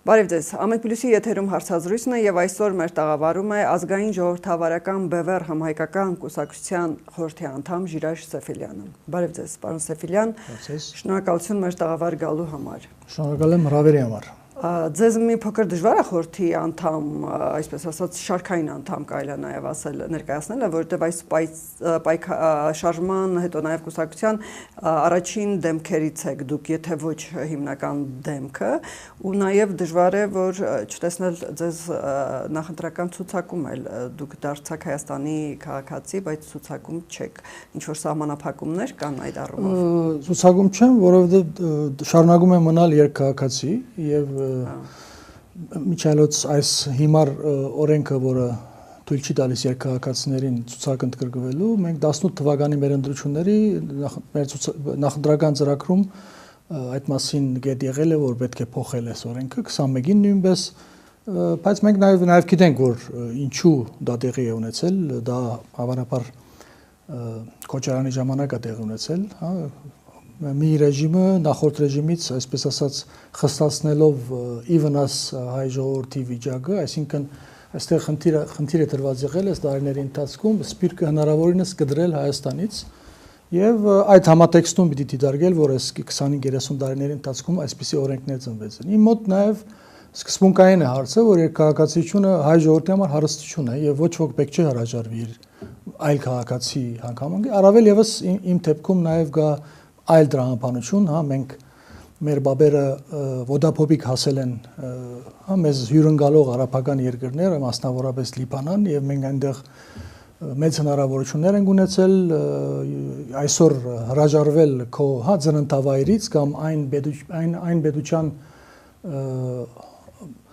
Բարև ձեզ, Ամեն Պլյուսի եթերում հարցազրույցն է եւ այսօր մեր տաղավարում է ազգային ժողովրդավարական ԲՎՌ համահայկական կուսակցության խորհրդի անդամ Ժիրայր Սեֆիլյանը։ Բարև ձեզ, պարոն Սեֆիլյան, շնորհակալություն մեր տաղավար գալու համար։ Շնորհակալ եմ հրավերի համար։ Ձեզ մի փոքր դժվար է խորհրդի անդամ, այսպես ասած, շարքային անդամ կարելի է նաև ասել ներկայացնելը, որովհետև այս շարժման հետո նաև կուսակցության առաջին դեմքերից եք դուք, եթե ոչ հիմնական դեմքը, ու նաև դժվար է, որ չտեսնել ձեզ նախընտրական ցուցակում էլ դուք դարձաք Հայաստանի քաղաքացի, բայց ցուցակում չեք։ Ինչ որ սահմանափակումներ կան այդ առումով։ Ցուցակում չեմ, որովհետև շարունակում եմ մնալ երկքաղաքացի եւ Միջայլոց այս հիմար օրենքը, որը թույլ չի տալիս երկքաղաքացիներին ցուցակ ընդգրկվելու, մենք 18 թվականի մեր ընտրությունների նախընտրական ծրագրում այդ մասին գետ եղել է, որ պետք է փոխել այս օրենքը 21-ին նույնպես, բայց մենք նաև գիտենք, որ ինչու դա տեղի է ունեցել, դա հավանաբար Քոչարյանի ժամանակ է տեղի ունեցել, հա, մի ռեժիմը նախորդ ռեժիմից, այսպես ասած, խստացնելով ի վնաս հայ ժողովրդի վիճակը, այսինքն այստեղ խնդիր է դրված եղել այս տարիների ընթացքում սպիրկը հնարավորինս կդրել Հայաստանից եւ այդ համատեքստում պիտի դիտարկել, որ այս 25-30 տարիների ընթացքում այսպիսի օրենքներ ծնվեցին։ Իմ մոտ նաեւ սկզբունքային է հարցը, որ երկքաղաքացիությունը հայ ժողովրդի համար հարստություն է եւ ոչ ոք պետք չէ հրաժարվի այլ քաղաքացի հանգամանքի, առավել եւս իմ դեպքում նաեւ գա այլ դրամապանություն, հա, մենք մեր բաբերը ոդափոբիկ հասել են, հա, մեզ հյուրընկալող արաբական երկրներ, մասնավորապես Լիբանան, եւ մենք այնտեղ մեծ հնարավորություններ ենք ունեցել այսօր հրաժարվել քո, հա, ծննդավայրից կամ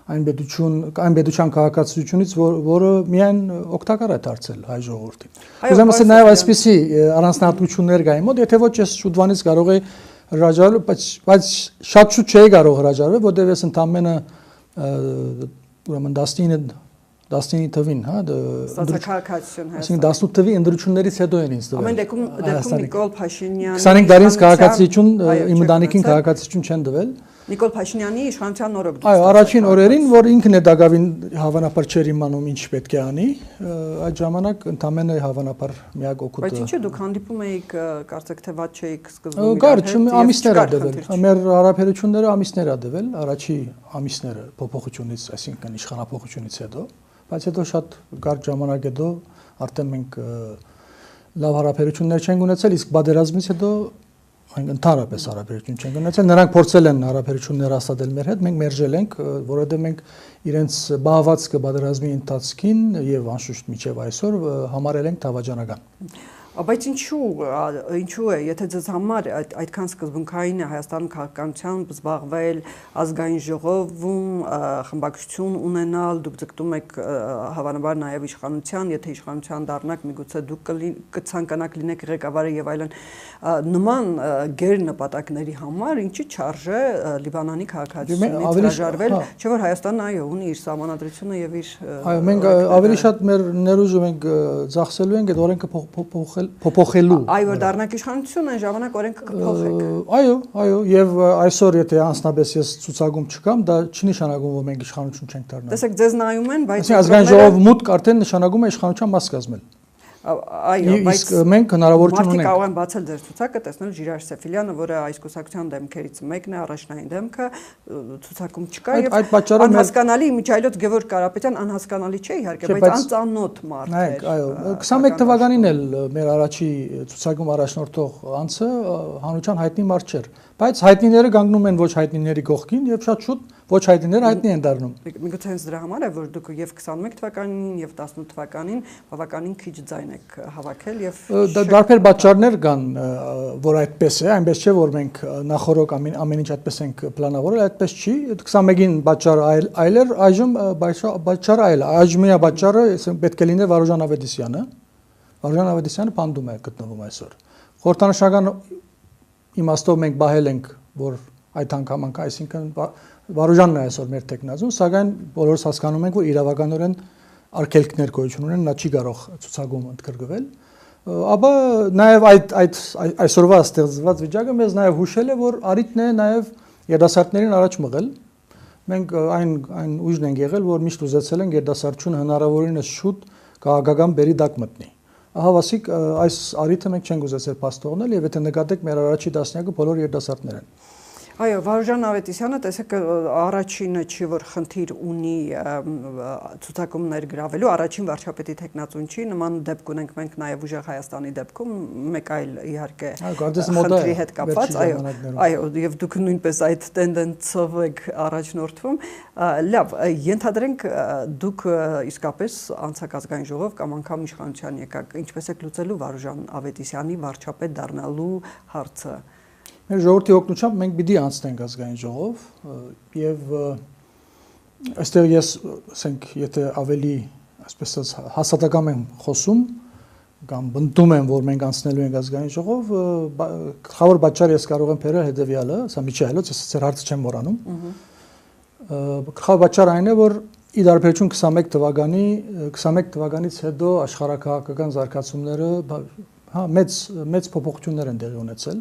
այն պետության քաղաքացիությունից, որը միայն օգտակար է դարձել հայ ժողովրդին։ Ուզում եմ ասել նաև այսպիսի առանձնահատկություններ կային մոտ, եթե ոչ ես շուտվանից կարող էի հրաժարվել, բայց շատ շուտ չէի կարող հրաժարվել, որտեղ ես ընդամենը ուրեմն 19 թվին, հա, քաղաքացիություն Հայաստանի։ Այսինքն 18 թվի ընտրություններից հետո են ինձ տվել։ Ամեն դեպքում Նիկոլ Փաշինյանի 25 տարին քաղաքացիություն, իմ ընտանիքին քաղաքացիություն չեն տվել։ Նիկոլ Փաշինյանի իշխանության օրոք։ Այո, առաջին օրերին, որ ինքն է դակավին հավանաբար չէր իմանում ինչ պետք է անի, այդ ժամանակ ընդամենը հավանաբար միակ օգուտը։ Բայց ինչու դուք հանդիպում էիք, կարծեք թե ված չէիք սկզբում։ Կար, ամիսներ ա դվել։ Մեր հարաբերությունները ամիսներ ա դվել, առաջի ամիսները փոփոխությունից, այսինքն իշխանափոխությունից հետո, բայց հետո շատ կարճ ժամանակ հետո արդեն մենք լավ հարաբերություններ չենք ունեցել, իսկ պատերազմից հետո ընդհանրապես հարաբերություն չենք ունեցել, նրանք փորձել են հարաբերություններ հաստատել մեր հետ, մենք մերժել ենք, որովհետև մենք իրենց բաղվածքը պատերազմի ընթացքին եւ անշուշտ մինչեւ այսօր համարել ենք դավաճանական։ Բայց ինչու է, եթե ձեզ համար այդքան սկզբունքային է Հայաստանում քաղաքականությամբ զբաղվել, ազգային ժողովում խմբակցություն ունենալ, դուք ձգտում եք հավանաբար նաև իշխանության, եթե իշխանության դառնաք, միգուցե դուք կցանկանաք լինեք ղեկավարը եւ այլն, նման գեր նպատակների համար ինչի չարժե Լիբանանի քաղաքացիությունից հրաժարվել, չէ՞ որ Հայաստանն այո ունի իր սահմանադրությունը եւ իր։ Այո, մենք ավելի շատ մեր ներուժը մենք ծախսելու ենք այդ օրենքը փոփոխելու։ Այո, որ դառնաք իշխանություն, այն ժամանակ օրենքը կփոխեք։ Այո, եւ այսօր եթե անձնապես ես ցուցակում չկամ, դա չի նշանակում, որ մենք իշխանություն չենք դառնա։ Տեսեք, ձեզ նայում են, բայց ազգային ժողով մուտք արդեն նշանակում է իշխանության մաս կազմել։ Այո, բայց մենք հնարավորություն ունենք։ Մարդիկ կարող են բացել ձեր ցուցակը, տեսնել Ժիրայր Սեֆիլյանը, որը այս կուսակցության դեմքերից մեկն է, առաջնային դեմքը, ցուցակում չկա եւ անհասկանալի Միջայլոց Գևորգ Կարապետյան անհասկանալի չէ իհարկե, բայց անծանոթ մարդ է։ Այո, 21 թվականին էլ մեր առաջի ցուցակում առաջնորդող անձը հանրության հայտնի մարդ չէր, բայց հայտնիները կանգնում են ոչ հայտնիների կողքին եւ շատ շուտ ոչ հայտնիները հայտնի են դառնում։ Միգուցե հենց դրա համար է, որ դուք եւ 21 թվականին եւ 18 թվականին բավականին քիչ ձայն եք հավաքել եւ դարբեր պատճառներ կան, որ այդպես է, այնպես չէ, որ մենք նախորոք ամեն ինչ այդպես ենք պլանավորել, այդպես չի։ 21-ին պատճառը այլ էր, այժմ պատճառը այլ է։ Այժմյա պատճառը պետք է լիներ Վարուժան Ավետիսյանը։ Վարուժան Ավետիսյանը պանդում է գտնվում այսօր։ Խորհրդանշական իմաստով մենք բահել ենք, որ այդ հանգամանքը, այսինքն Վարուժանն է այսօր մեր տեխնազուն, սակայն բոլորս հասկանում ենք, որ իրավականորեն արգելքներ գոյություն ունեն, նա չի կարող ցուցակում ընդգրկվել, ապա նաև այդ այսօրվա ստեղծված վիճակը մեզ նաև հուշել է, որ առիթն է նաև երիտասարդներին առաջ մղել, մենք այն ուժն ենք եղել, որ միշտ ուզեցել ենք երիտասարդությունը հնարավորինս շուտ քաղաքական բերի տակ մտնի։ Ահա վասիկ այս առիթը մենք չենք ուզեցել փաստողնել եւ եթե նկատեք մեր առաջի տասնյակը բոլոր երիտասարդներ են։ Այո, Վարուժան Ավետիսյանը, տեսեք, առաջինը չի, որ խնդիր ունի ցուցակումներ գրավելու, առաջին վարչապետի տեխնացուն չի, նման դեպք ունենք մենք նաև ուժեղ Հայաստանի դեպքում, մեկ այլ իհարկե խնդրի հետ կապված, այո, եւ դուք նույնպես այդ տենդենսով եք առաջնորդվում։ Լավ, ենթադրենք դուք իսկապես անցակ ազգային ժողով կամ անգամ իշխանության եկաք, ինչպես եք լուծելու Վարուժան Ավետիսյանի վարչապետ դառնալու հարցը։ Մեր ժողովրդի օգնությամբ մենք պիտի անցնենք ազգային ժողով եւ այստեղ ես ասենք եթե ավելի այսպես ասած հաստատակամ եմ խոսում կամ բնդում եմ որ մենք անցնելու ենք ազգային ժողով գլխավոր պատճառը ես կարող եմ բերել հետեւյալը սա միջայլոց ես ծեր հարցը չեմ մոռանում գլխավոր պատճառը այն է որ ի դարբերություն 21 թվականից հետո աշխարհակահաղական զարգացումները հա մեծ փոփոխություններ են տեղի ունեցել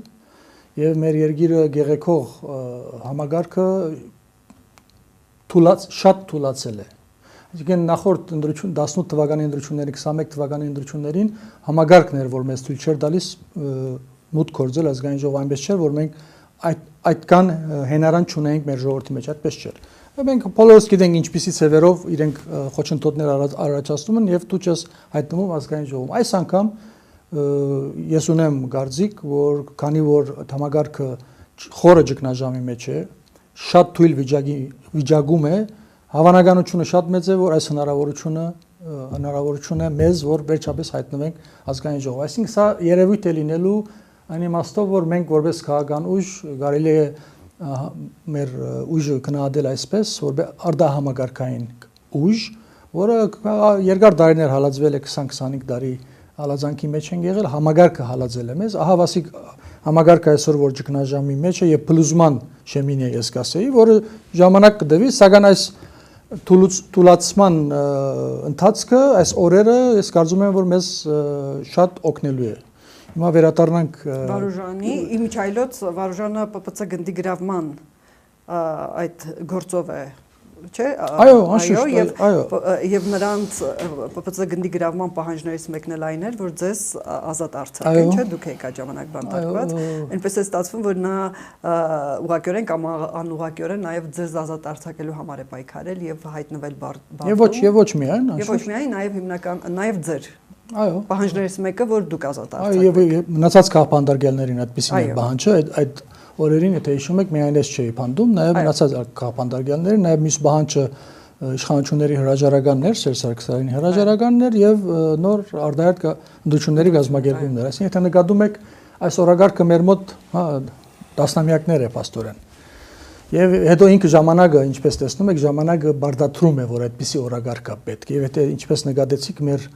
եւ մեր երկիրը գեղեցող համագարքը շատ թուլացել է։ Այսինքն նախորդ ընտրություն 18 թվականի ընտրությունների 21 թվականի ընտրություններին համագարկն էր որ մեզ թույլ չէր տալիս մուտք գործել ազգային ժողով այնպես չէր որ մենք այդքան հենարան չունեինք մեր ժողովրդի մեջ այդպես չէր։ Մենք բոլորս գիտենք ինչպիսի ծևերով իրենք խոչընդոտներ առաջացնում են եւ դու չես հայտնվում ազգային ժողովում։ Այս անգամ ես ունեմ գարձիկ, որ քանի որ համագարկը խորը ճգնաժամի մեջ է, շատ թույլ վիճակում է, հավանականությունը շատ մեծ է, որ այս հնարավորությունը մեզ, որ վերջապես հայտնվենք ազգային ժողով։ Այսինքն սա երևույթ է լինելու այն իմաստով, որ մենք որպես քաղաքական ուժ կարելի է մեր ուժը գնահատել այսպես, որ արտահամագարկային ուժ, որը երկար տարիներ հալածվել է 20-25 տարի հալածանքի մեջ են եղել, համագարկը հալածել է մեզ, ահա վասիկ համագարկը այսօր որ ճգնաժամի մեջ է եւ փլուզման շեմին է ես կասեի, որը ժամանակ կդվի, սակայն այս թուլացման ընթացքը, այս օրերը ես կարծում եմ որ մեզ շատ օգնելու է։ Հիմա վերադառնանք Վարուժանի, իմիջայլոց Վարուժանը ՊՊՑ գնդի գրավման այդ գործով է չէ այո եւ նրանց ՊՊՑ գնդի գրավման պահանջներից մեկն էլ այն էր որ ձեզ ազատ արձակեն չէ դուք եք այդ ժամանակ բանտարկված այնպես է ստացվում որ նա ուղղակիորեն կամ անուղղակիորեն նաեւ ձեզ ազատ արձակելու համար է պայքարել եւ հայտնվել բարձր եւ ոչ միայն նաեւ հիմնական նաեւ ձեր այո պահանջներից մեկը որ դուք ազատ արձակեք այո եւ մնացած քաղաքապանդարգելներին այդպեսին է պահանջը այդ օրերին եթե հիշում եք միայն ես չէի փանդում նաև մնացած քաղաքապանդարգելները նաև մյուս պահանջը իշխանությունների հրաժարականներ Սերժ Սարգսյանի հրաժարականներ եւ նոր արտահայտ ընդդիմությունների գազམ་ակերպումներ այսինքն եթե նկատում եք այս օրագարկը մեր մոտ հա տասնամյակներ է աստորեն եւ հետո ինքը ժամանակը ինչպես տեսնում եք ժամանակը բարդացում է որ այդպիսի օրագարկ է պետք եւ եթե ինչպես նկատեցիք մեր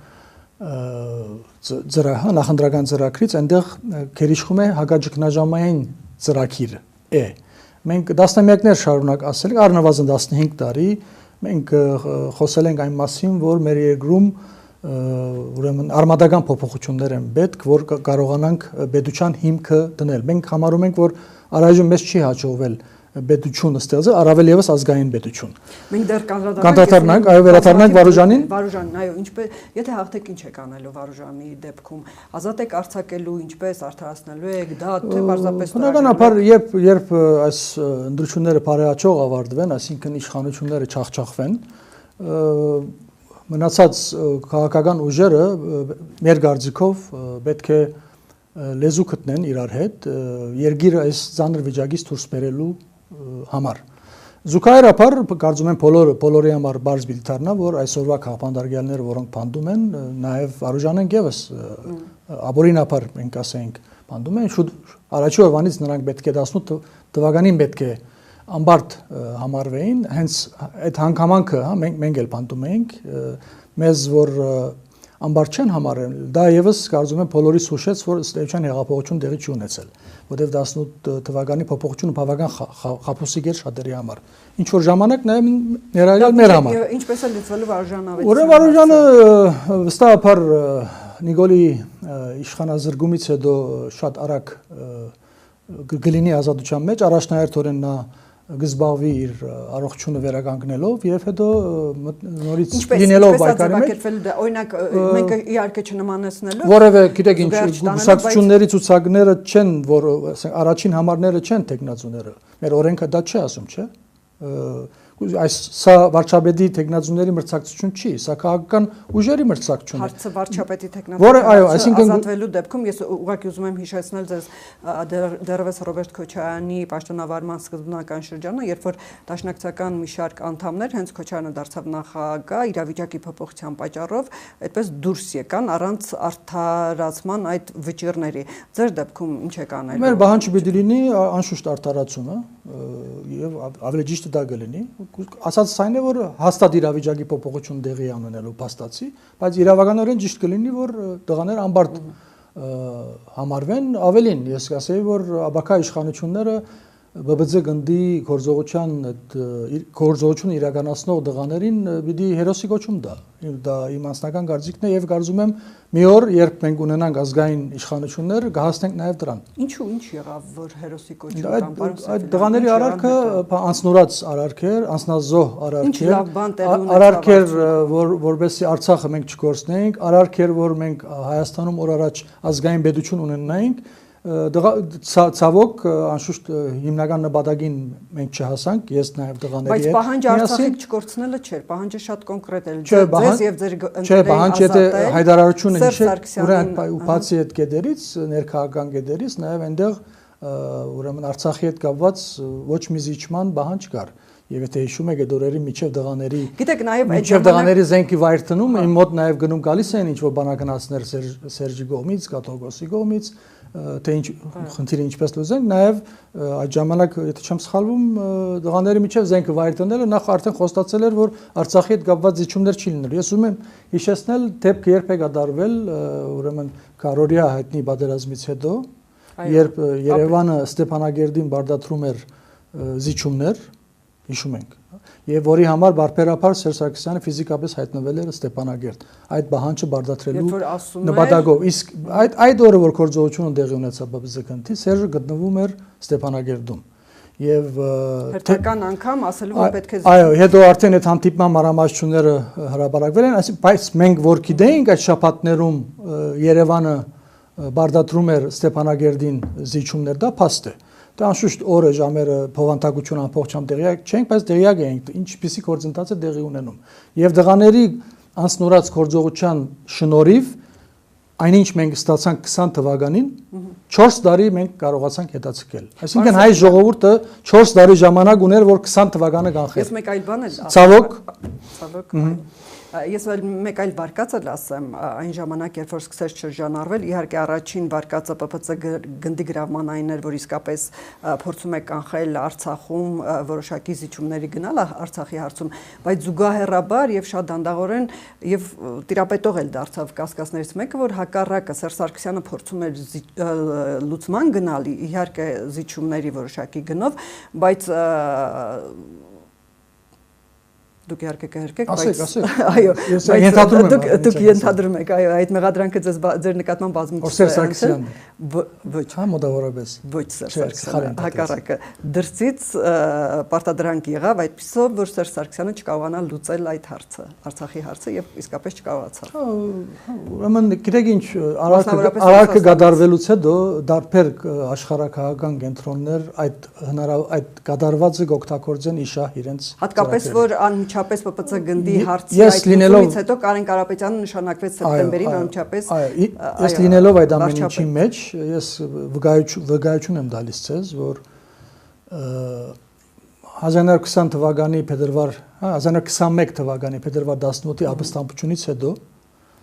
նախընտրական ծրագրից այնտեղ գերիշխում է հակաճգնաժամային ծրագիր է մենք դասնամյակներ շարունակ ասել ենք առնվազն 15 տարի մենք խոսել ենք այն մասին որ մեր երկրում ուրեմն արմատական փոփոխություններ են պետք որ կարողանանք պետության հիմքը դնել մենք համարում ենք որ առայժմ մեզ չի հաջողվել պետություն ստեղծել, առավել եւս ազգային պետություն։ Մենք դեռ կանդրադառնանք, այո, վերադառնանք Վարուժանին։ Վարուժանին, այո, ինչպես, եթե հաղթեք ինչ եք անելու Վարուժանի դեպքում, ազատ եք արձակելու, ինչպես արդարացնելու եք, դա թե պարզապես բնականաբար, երբ այս ընդրությունները բարեհաճող ավարտվեն, այսինքն իշխանությունները չախչախվեն, մնացած քաղաքական ուժերը մեր գարձիկով պետք է լեզու գտնեն իրար հետ, երկիրը այս ծանր վիճակից դուրս բերելու համար։ Զուգահեռաբար կարծում եմ բոլորի համար բարձ պիտի դառնա, որ այսօրվա քաղաքապանդարգելները, որոնք փանդում են, նաև Վարուժանեն եւս ապօրինաբար մենք ասենք փանդում են, շուտ առաջի օրվանից նրանք պետք է 18 թվականին պետք է ամբարդ համարվեին, հենց այդ հանգամանքը, հա, մենք էլ փանդում էինք, մեզ որ ամբարդ չեն համարել, դա եւս կարծում եմ բոլորիս հուշեց, որ ըստ էության հեղափոխություն տեղի չի ունեցել, որտեղ 18 թվականի փոփոխությունը բավական խաբուսիկ էր շատերի համար։ Ինչ որ ժամանակ նաեւ ներառյալ մեր համար։ Ինչպես է լուծվելու Վարուժան Ավետիսյանը։ Վարուժանը վստահաբար Նիկոլի իշխանազրկումից հետո շատ արագ գլինի ազատության մեջ, առաջնահերթորեն նա գզբավի իր առողջությունը վերականգնելով եւ հետո նորից լինելով պայքարի մեջ օրինակ մենք իհարկե չնմանեցնելով որևէ գիտեք ինչ բուսակցությունների ցուցակները չեն որ առաջին համարները չեն տեխնացուները մեր օրենքը դա չի ասում չէ այս սա վարչապետի տեխնացուների մրցակցություն չի սա քաղաքական ուժերի մրցակցություն է հարցը վարչապետի տեխնացուների ազատվելու դեպքում ես ուղղակի ուզում եմ հիշեցնել ձեզ դեռևս Ռոբերտ Քոչարյանի պաշտոնավարման սկզբնական շրջանը երբ որ դաշնակցական մի շարք անդամներ հենց Քոչարյանը դարձավ նախագահ իրավիճակի փոփոխության պատճառով այդպես դուրս եկան առանց արդարացման այդ վճիռների ձեր դեպքում ինչ եք անելու մեր բանջի պիտի լինի անշուշտ արդարացումը եւ ավելի ճիշտ դա կլինի ասած այն է որ հաստատ իրավիճակի փոփոխություն դեղի անունելու փաստացի բայց իրավականորեն ճիշտ կլինի որ տղաները անբարդ համարվեն ավելին ես կասեի որ աբակա իշխանությունները ԲԲԾ գնդի գործողություն իրականացնող դղաներին պիտի հերոսի կոչում դա իմ անձնական կարծիքն է եւ կարծում եմ մի օր երբ մենք ունենանք ազգային իշխանություններ կհասնենք նաեւ դրան ինչու ինչ եղավ որ հերոսի կոչում կամ այդ դղաների արարքը անցնորած արարք էր անձնազոհ արարք էր որովհետեւ Արցախը մենք չկորցնեինք արարք էր որ մենք Հայաստանում օր առաջ ազգային պետություն ունենայինք ցավոք անշուշտ հիմնական նպատակին մենք չհասանք ես նաև դղաների հետ բայց պահանջը Արցախից չկորցնելը չէր պահանջը շատ կոնկրետ էր ձեզ եւ ձեր ընկերներին պահանջը հայտարարությունը հիշեք ուրեմն ու բացի այդ կետերից ներքաղաքական կետերից նաև այնտեղ ուրեմն Արցախի հետ կապված ոչ մի զիջման պահանջ կար Եվ եթե հիշում եք այդ օրերի միջև դղաների Գիտեք նաև այդ դղաների զենքի վայր տնում իմ մոտ նաև գնում գալիս են ինչ որ բանակնացներ Սերժի կողմից, Կաթողիկոսի կողմից թե ինչ խնդիրը ինչպես լուծենք նաև այդ ժամանակ եթե չեմ սխալվում դղաների միջև զենքը վայր տնելը նախ արդեն խոստացել էր որ Արցախի հետ կապված զիջումներ չի լինելու ես ուզում եմ հիշեցնել դեպքը երբ է կատարվել ուրեմն Կարորիա հայտնի պատերազմից հետո երբ Երևանը Ստեփանագերդին բարդացրում էր զիջումներ հիշում ենք եւ որի համար բարբերաբար Սերժ Սարգսյանը ֆիզիկապես հայտնվել էր Ստեփանագերդ այդ բանջը բարդացրելու նպատակով իսկ այդ օրը որ գործողությունը տեղի ունեցավ ԲԲԶ-ի Սերժը գտնվում էր Ստեփանագերդում եւ հերթական անգամ ասելու որ պետք է այո հետո արդեն այդ հանդիպման մարամասությունները հրապարակվել են բայց մենք որ գիտեինք այդ շաբաթներում Երևանը բարդացրում էր Ստեփանագերդին զիջումներ դա փաստ է Դա անշուշտ օրը ժամերը փոխանցակություն ամբողջությամբ տեղյակ չենք, բայց տեղյակ ենք ինչպիսի գործընթաց է տեղի ունենում։ Եվ դղաների անցնորած գործողության շնորհիվ այնինչ մենք ստացանք 20 թվականին 4 տարի մենք կարողացանք հետաձգել։ Այսինքն հայ ժողովուրդը 4 տարի ժամանակ ուներ, որ 20 թվականը կանխեր։ Ես մեկ այլ բան եմ ցավոք Ես մեկ այլ վարկած էլ ասեմ այն ժամանակ երբ որ սկսեց շրջանառվել իհարկե առաջին վարկածը ՊՊՑ գնդի գրավմանային էր որ իսկապես փորձում է կանխել Արցախում որոշակի զիջումների գնալ Արցախի հարցում բայց զուգահեռաբար եւ շատ դանդաղորեն եւ տիրապետող էլ դարձավ կասկածներից մեկը որ հակառակը Սերժ Սարգսյանը փորձում էր լուծման գնալ իհարկե զիջումների որոշակի գնով բայց Դուք իհարկե կհերկեք, բայց այո, դուք ենթադրում եք, այո, այդ մեղադրանքը ձեր նկատմամբ բազմիցս է ոչ, հա մոտավորապես ոչ Սերժ Սարգսյանը, հակառակը դրսից պարտադրանք եղավ այդպիսով, որ Սերժ Սարգսյանը չկարողանա լուծել այդ հարցը, Արցախի հարցը եւ իսկապես չկարողացավ։ Ուրեմն գիտեք ինչ, արարքը կատարվելուց հետո դարբեր աշխարհակահական կենտրոններ այդ կատարվածը կօգտագործեն իշահ իրենց հատկապես որ անմիջապես ՊՊՑ գնդի հարցի այդ լուծումից հետո Կարեն Կարապետյանը նշանակվեց սեպտեմբերին անմիջապես ես լինելով այդ ամեն ինչի մեջ ես վկայություն եմ տալիս ցեզ որ 1920 թվականի փետրվար 1921 թվականի փետրվար 18-ի ապստամբությունից հետո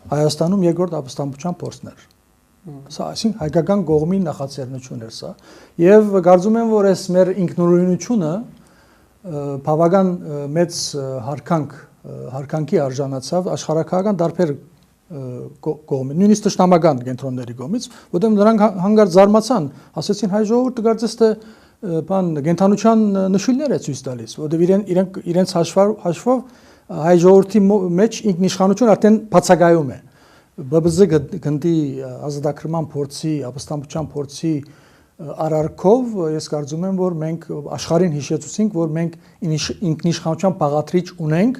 Հայաստանում երկրորդ ապստամբության փորձն էր Սա այսինքն հայկական կողմի նախաձեռնություն էր սա եւ կարծում եմ որ այս մեր ինքնուրույնությունը բավական մեծ հարկանքի արժանացավ աշխարհակահական դարբեր կողմի նույնիսկ ճշտամական կենտրոնների կողմից որտեղ նրանք հանգարց զարմացան ասեցին հայ ժողովուրդը կարծես թե բան կենթանության նշույլներ է ցույց տալիս որտեղ իրենց հաշվով հայ ժողովրդի մեջ ինքնիշխանություն արդեն բացակայում է ԲԲԶ գնդի ազատագրման փորձի ապստամբության փորձի արարքով ես կարծում եմ, որ մենք աշխարհին հիշեցուցինք, որ մենք ինքնիշխանության բաղադրիչ ունենք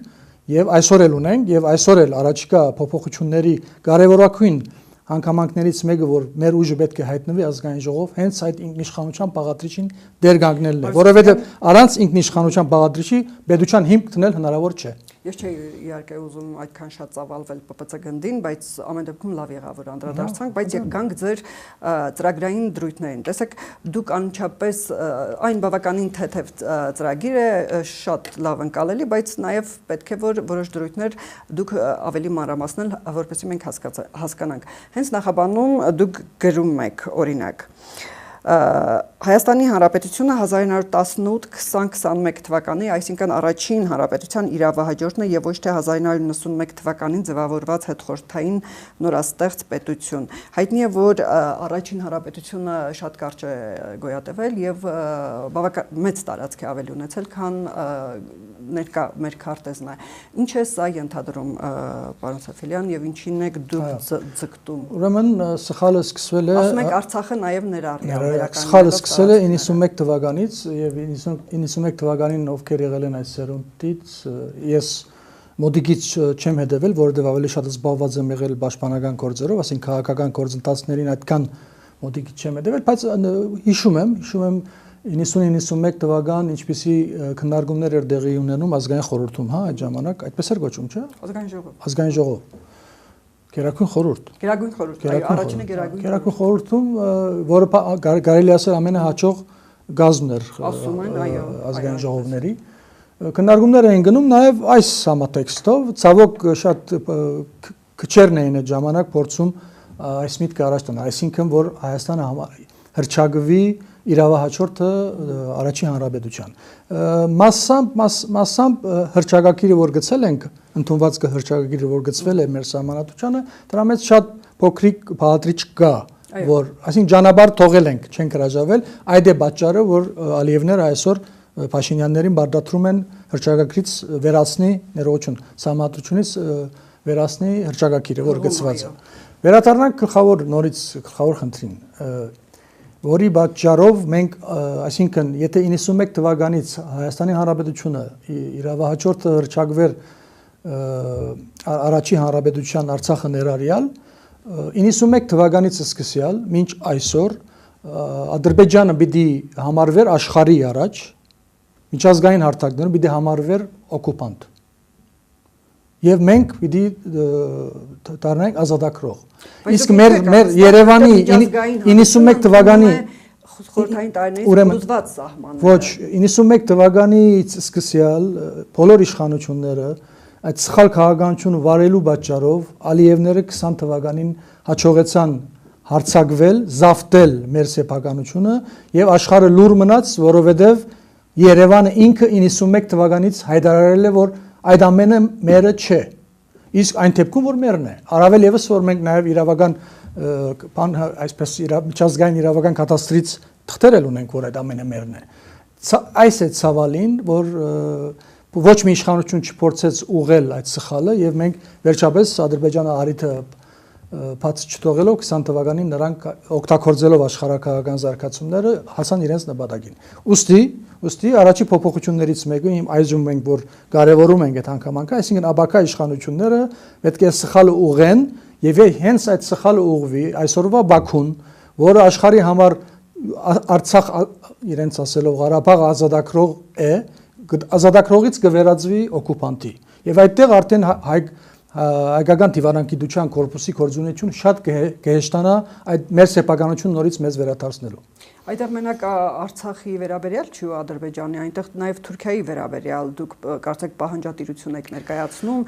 եւ այսօր էլ ունենք եւ այսօր էլ առաջիկա փոփոխությունների կարևորագույն հանգամանքներից մեկը, որ մեր ուժը պետք է հայտնվի ազգային ժողով, հենց այդ ինքնիշխանության բաղադրիչին դեր կանգնելն է, որովհետեւ առանց ինքնիշխանության բաղադրիչի պետության հիմք դնել հնարավոր չէ։ Ես չէի իհարկե ուզում այդքան շատ ծավալվել ՊՊՑ գնդին, բայց ամեն դեպքում լավ եղավ որ անդրադարձանք, բայց եկանք ձեր ծրագրային դրույթներին։ Տեսեք, դուք անմիջապես այն բավականին թեթև ծրագիր է, շատ լավ ընկալելի, բայց նաև պետք է որ որոշ դրույթներ դուք ավելի մանրամասնել, որպեսզի մենք հասկանանք։ Հենց նախաբանում դուք գրում եք, օրինակ, Հայաստանի Հանրապետությունը 1918-2021 թվականի, այսինքն առաջին հանրապետության իրավահաջորդն է եւ ոչ թե 1991 թվականին ձևավորված հետխորհրդային նորաստեղծ պետություն։ Հայտնի է, որ առաջին հանրապետությունը շատ կարճ է գոյատևել եւ բավական մեծ տարածք է ավելի ունեցել, քան ներկա մեր քարտեզն է։ Ինչ է սա ենթադրում, պարոն Սեֆելյան, եւ ինչին եք դուք ձգտում։ Ուրեմն սխալը սկսվել է Ասում եք Արցախը նաեւ ներառյալ Սխալը սկսել է 91 թվականից եւ 91 թվականին ովքեր եղել են այս սերունդից ես մոդիկից չեմ հետևել, որովհետեւ ավելի շատ զբաղված եմ եղել պաշտպանական գործերով, ասենք քաղաքական գործընթացներին այդքան մոդիկից չեմ հետևել, բայց հիշում եմ 90-91 թվական ինչպիսի քննարկումներ էր տեղի ունենում ազգային խորհրդում, հա, այդ ժամանակ այդպես էր գոչում, չէ՞։ Ազգային ժողով։ Գերագույն խորհուրդ։ Գերագույն խորհուրդ, առաջինը Գերագույն խորհրդում, որը կարելի ասել ամենահաջող գազն էր ազգային ժողովների։ Քննարկումներ էին գնում նաև այս համատեքստով, ցավոք շատ քչերն էին այդ ժամանակ փորձում այս միտքը առաջ տանել, այսինքն որ Հայաստանը հռչակվի իրավահաջորդը առաջին հանրապետության։ Մասամբ հռչակագիրը որ գծել ենք, ընդունված հռչակագիրը որ գծվել է մեր սահմանադրությանը, դրա մեջ շատ փոքրիկ բաղադրիչ կա, որ այսինքն ճանապարհ թողել ենք, չենք հրաժարվել, այդ է պատճառը, որ Ալիևները այսօր Փաշինյաններին բարդացնում են հռչակագրից վերացնի ներողություն, սահմանադրությունից վերացնի հռչակագիրը, որ գծված է։ Վերադառնանք գլխավոր խնդրին, որի պատճառով մենք, այսինքն, եթե 91 թվականից Հայաստանի Հանրապետությունը իրավահաջորդը հռչակվեր առաջի հանրապետության Արցախը ներառյալ, 91 թվականից սկսյալ մինչ այսօր Ադրբեջանը պիտի համարվեր աշխարհի առաջ, միջազգային հարթակներում պիտի համարվեր օկուպանտ։ Եվ մենք պիտի դառնանք ազատագրող։ Իսկ մեր Երևանի 91 թվականի խորհրդային տարիներից փոխված սահմանները։ Ոչ, 91 թվականից սկսյալ բոլոր իշխանությունները այդ սխալ քաղաքականությունը վարելու պատճառով Ալիևները 20 թվականին հաջողեցան հարձակվել, զավթել մեր սեփականությունը եւ աշխարհը լուր մնաց, որովհետեւ Երևանը ինքը 91 թվականից հայտարարել է, որ այդ ամենը մերը չէ։ Իսկ այն դեպքում որ մերն է, առավել եւս որ մենք նաեւ իրավական բան այսպես միջազգային իրավական կատաստրից թղթեր ունենք, որ այդ ամենը մերն է։ Այս է ցավալին, որ ոչ մի իշխանություն չփորձեց ուղղել այդ սխալը եւ մենք վերջապես Ադրբեջանը արիթը բաց չթողելով 20 թվականին նրանք օգտագործելով աշխարհակաղական զարգացումները հասան իրենց նպատակին։ Ոստի առաջի փոփոխություններից մեկը այժմ մենք որ կարևորում ենք այդ հանգամանքը, այսինքն աբակա իշխանությունները պետք է սխալը ուղղեն եւ հենց այդ սխալը ուղղվի այսօրվա Բաքուն, որը աշխարհի համար Արցախ իրենց ասելով Ղարաբաղ ազատագրող է, ազատագրողից կվերածվի օկուպանտի։ Եվ այդտեղ արդեն հայկական դիվանագիտության կորպուսի գործունեություն շատ կհեշտանա այդ մեր սեփականությունը նորից մեզ վերադարձնելու։ Այդտեղ մենակ Արցախի վերաբերյալ չի ու Ադրբեջանի, այնտեղ նաև Թուրքիայի վերաբերյալ դուք կարծեք պահանջատիրություն եք ներկայացնում,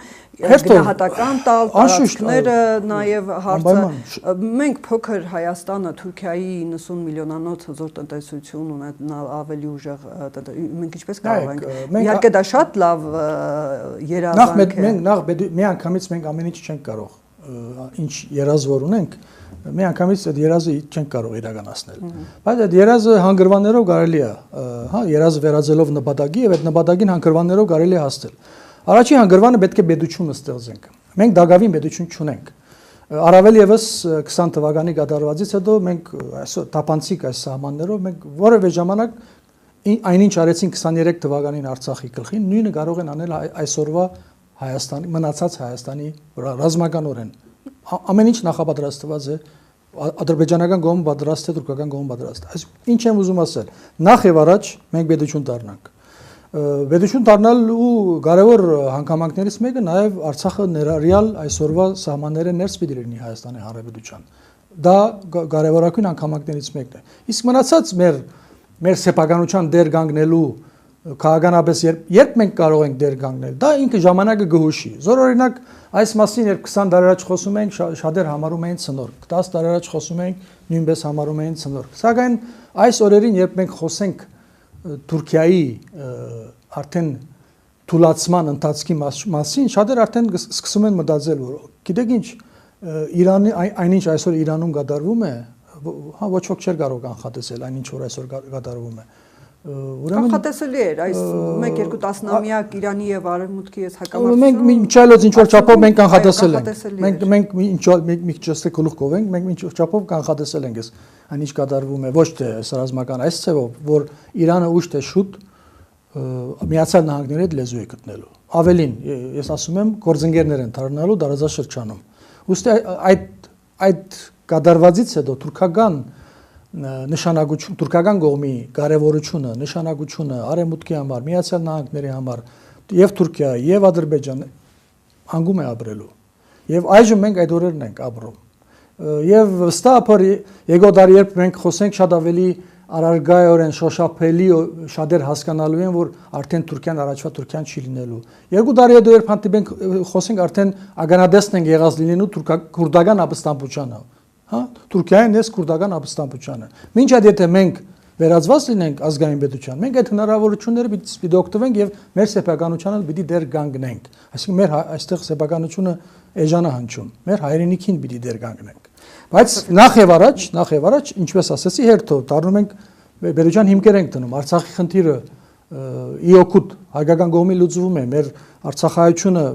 գնահատական տալ, տարածքները նաև հարցը։ Մենք փոքր Հայաստանը Թուրքիայի 90 միլիոնանոց հզոր տնտեսություն ունենալ ավելի ուժեղ, մենք ինչպես կարող ենք։ Իհարկե դա շատ լավ երազանք է։ Նախ մի անգամից մենք ամեն ինչ չենք կարող, ինչ երազ որ ունենք, մի անգամից այդ երազը չենք կարող իրականացնել։ Բայց այդ երազը հանգրվաններով կարելի է, հա, երազը վերածելով նպատակի եւ այդ նպատակին հանգրվաններով կարելի է հասնել։ Առաջին հանգրվանը պետք է պետություն ստեղծենք։ Մենք դակավին պետություն չունենք։ Առավել եւս 20 թվականի կատարվածից հետո մենք այսօր տապանցիկ այս սահմաններով մենք որևէ ժամանակ այնինչ արեցին 23 թվականին Արցախի գլխին, նույնը կարող են անել այսօրվա Հայաստանի մնացած Հայաստանի վրա ռազմականորեն։ Ամեն ինչ նախապատրաստված է, ադրբեջանական կողմը պատրաստ է, թուրքական կողմը պատրաստ է։ Այս ինչ եմ ուզում ասել։ Նախ եւ առաջ մենք պետություն դառնանք։ Պետություն դառնալու կարևոր հանգամանքներից մեկը նաև Արցախը ներառյալ այսօրվա սահմանները ներս պիտի լինի Հայաստանի Հանրապետության։ Դա կարևորագույն հանգամանքներից մեկն է։ Իսկ մնացած մեր սեփականության դեր կանգնելու քաղաքականապես երբ մենք կարող ենք դեր կանգնել, դա ինքը ժամանակը կհուշի։ Զոր օրինակ այս մասին երբ 20 տարի առաջ խոսում ենք, շատեր համարում էին ցնորք, 10 տարի առաջ խոսում ենք, նույնպես համարում էին ցնորք։ Սակայն այս օրերին երբ մենք խոսենք Թուրքիայի արդեն թուլացման ընթացքի մասին, շատեր արդեն սկսում են մտածել, որ գիտեք ինչ, Իրանի այնինչ այսօր Իրանում կատարվում է, հա ոչ ոք չէր կարող կանխատեսել այնինչ որ այսօր կատարվում է։ Կանխատեսելի էր այս 1-2 տասնամյակ Իրանի եւ Արևմուտքի այս հակամարտությունը։ Մենք միջալոց ինչ որ չափով մենք կանխատեսել ենք։ Մենք մի ճստե գլուխ կովենք, մենք ինչ որ չափով կանխատեսել ենք այս այնինչ կատարվում է, ոչ թե ռազմական այս ցեվով, որ Իրանը ուշ թե շուտ Միացյալ Նահանգների հետ լեզու է գտնելու։ Ավելին, ես ասում եմ, գործընկերներ են դառնալու տարածաշրջանում։ Ուստի այդ կատարվածից հետո թուրքական նշանակություն, թուրքական կողմի կարևորությունը, նշանակությունը Արևմուտքի համար, Միացյալ Նահանգների համար եւ Թուրքիա եւ Ադրբեջան հանգում է ապրելու։ Եվ այժմ մենք այդ օրերն ենք ապրում։ Եվ վստահ որ եկող տարի երբ մենք խոսենք շատ ավելի առարգայորեն շոշափելի շատեր հասկանալու են որ արդեն Թուրքիան առաջվա Թուրքիան չի լինելու։ 2 տարի հետո երբ հանդիպենք խոսենք արդեն ագանադեսն են եղած լինելու քուրդական ապստամբությանը, հա Թուրքիային ես քուրդական ապստամբությանը։ Մինչ այդ եթե մենք վերածված լինենք ազգային պետության, մենք այդ հնարավորությունները պիտի օգտվենք եւ մեր սեփականությանը պիտի դեր կանգնենք։ Այսինքն մեր այստեղ սեփականությունը էժանա հնչում, մեր հայրենիքին պիտի դեր կանգնենք։ Բայց նախ եւ առաջ, ինչպես ասեցի, հերթով դառնում ենք պետության հիմքեր ենք դնում, Արցախի խնդիրը իօքուտ հայկական կողմի լուծվում է, մեր Արցախայությունը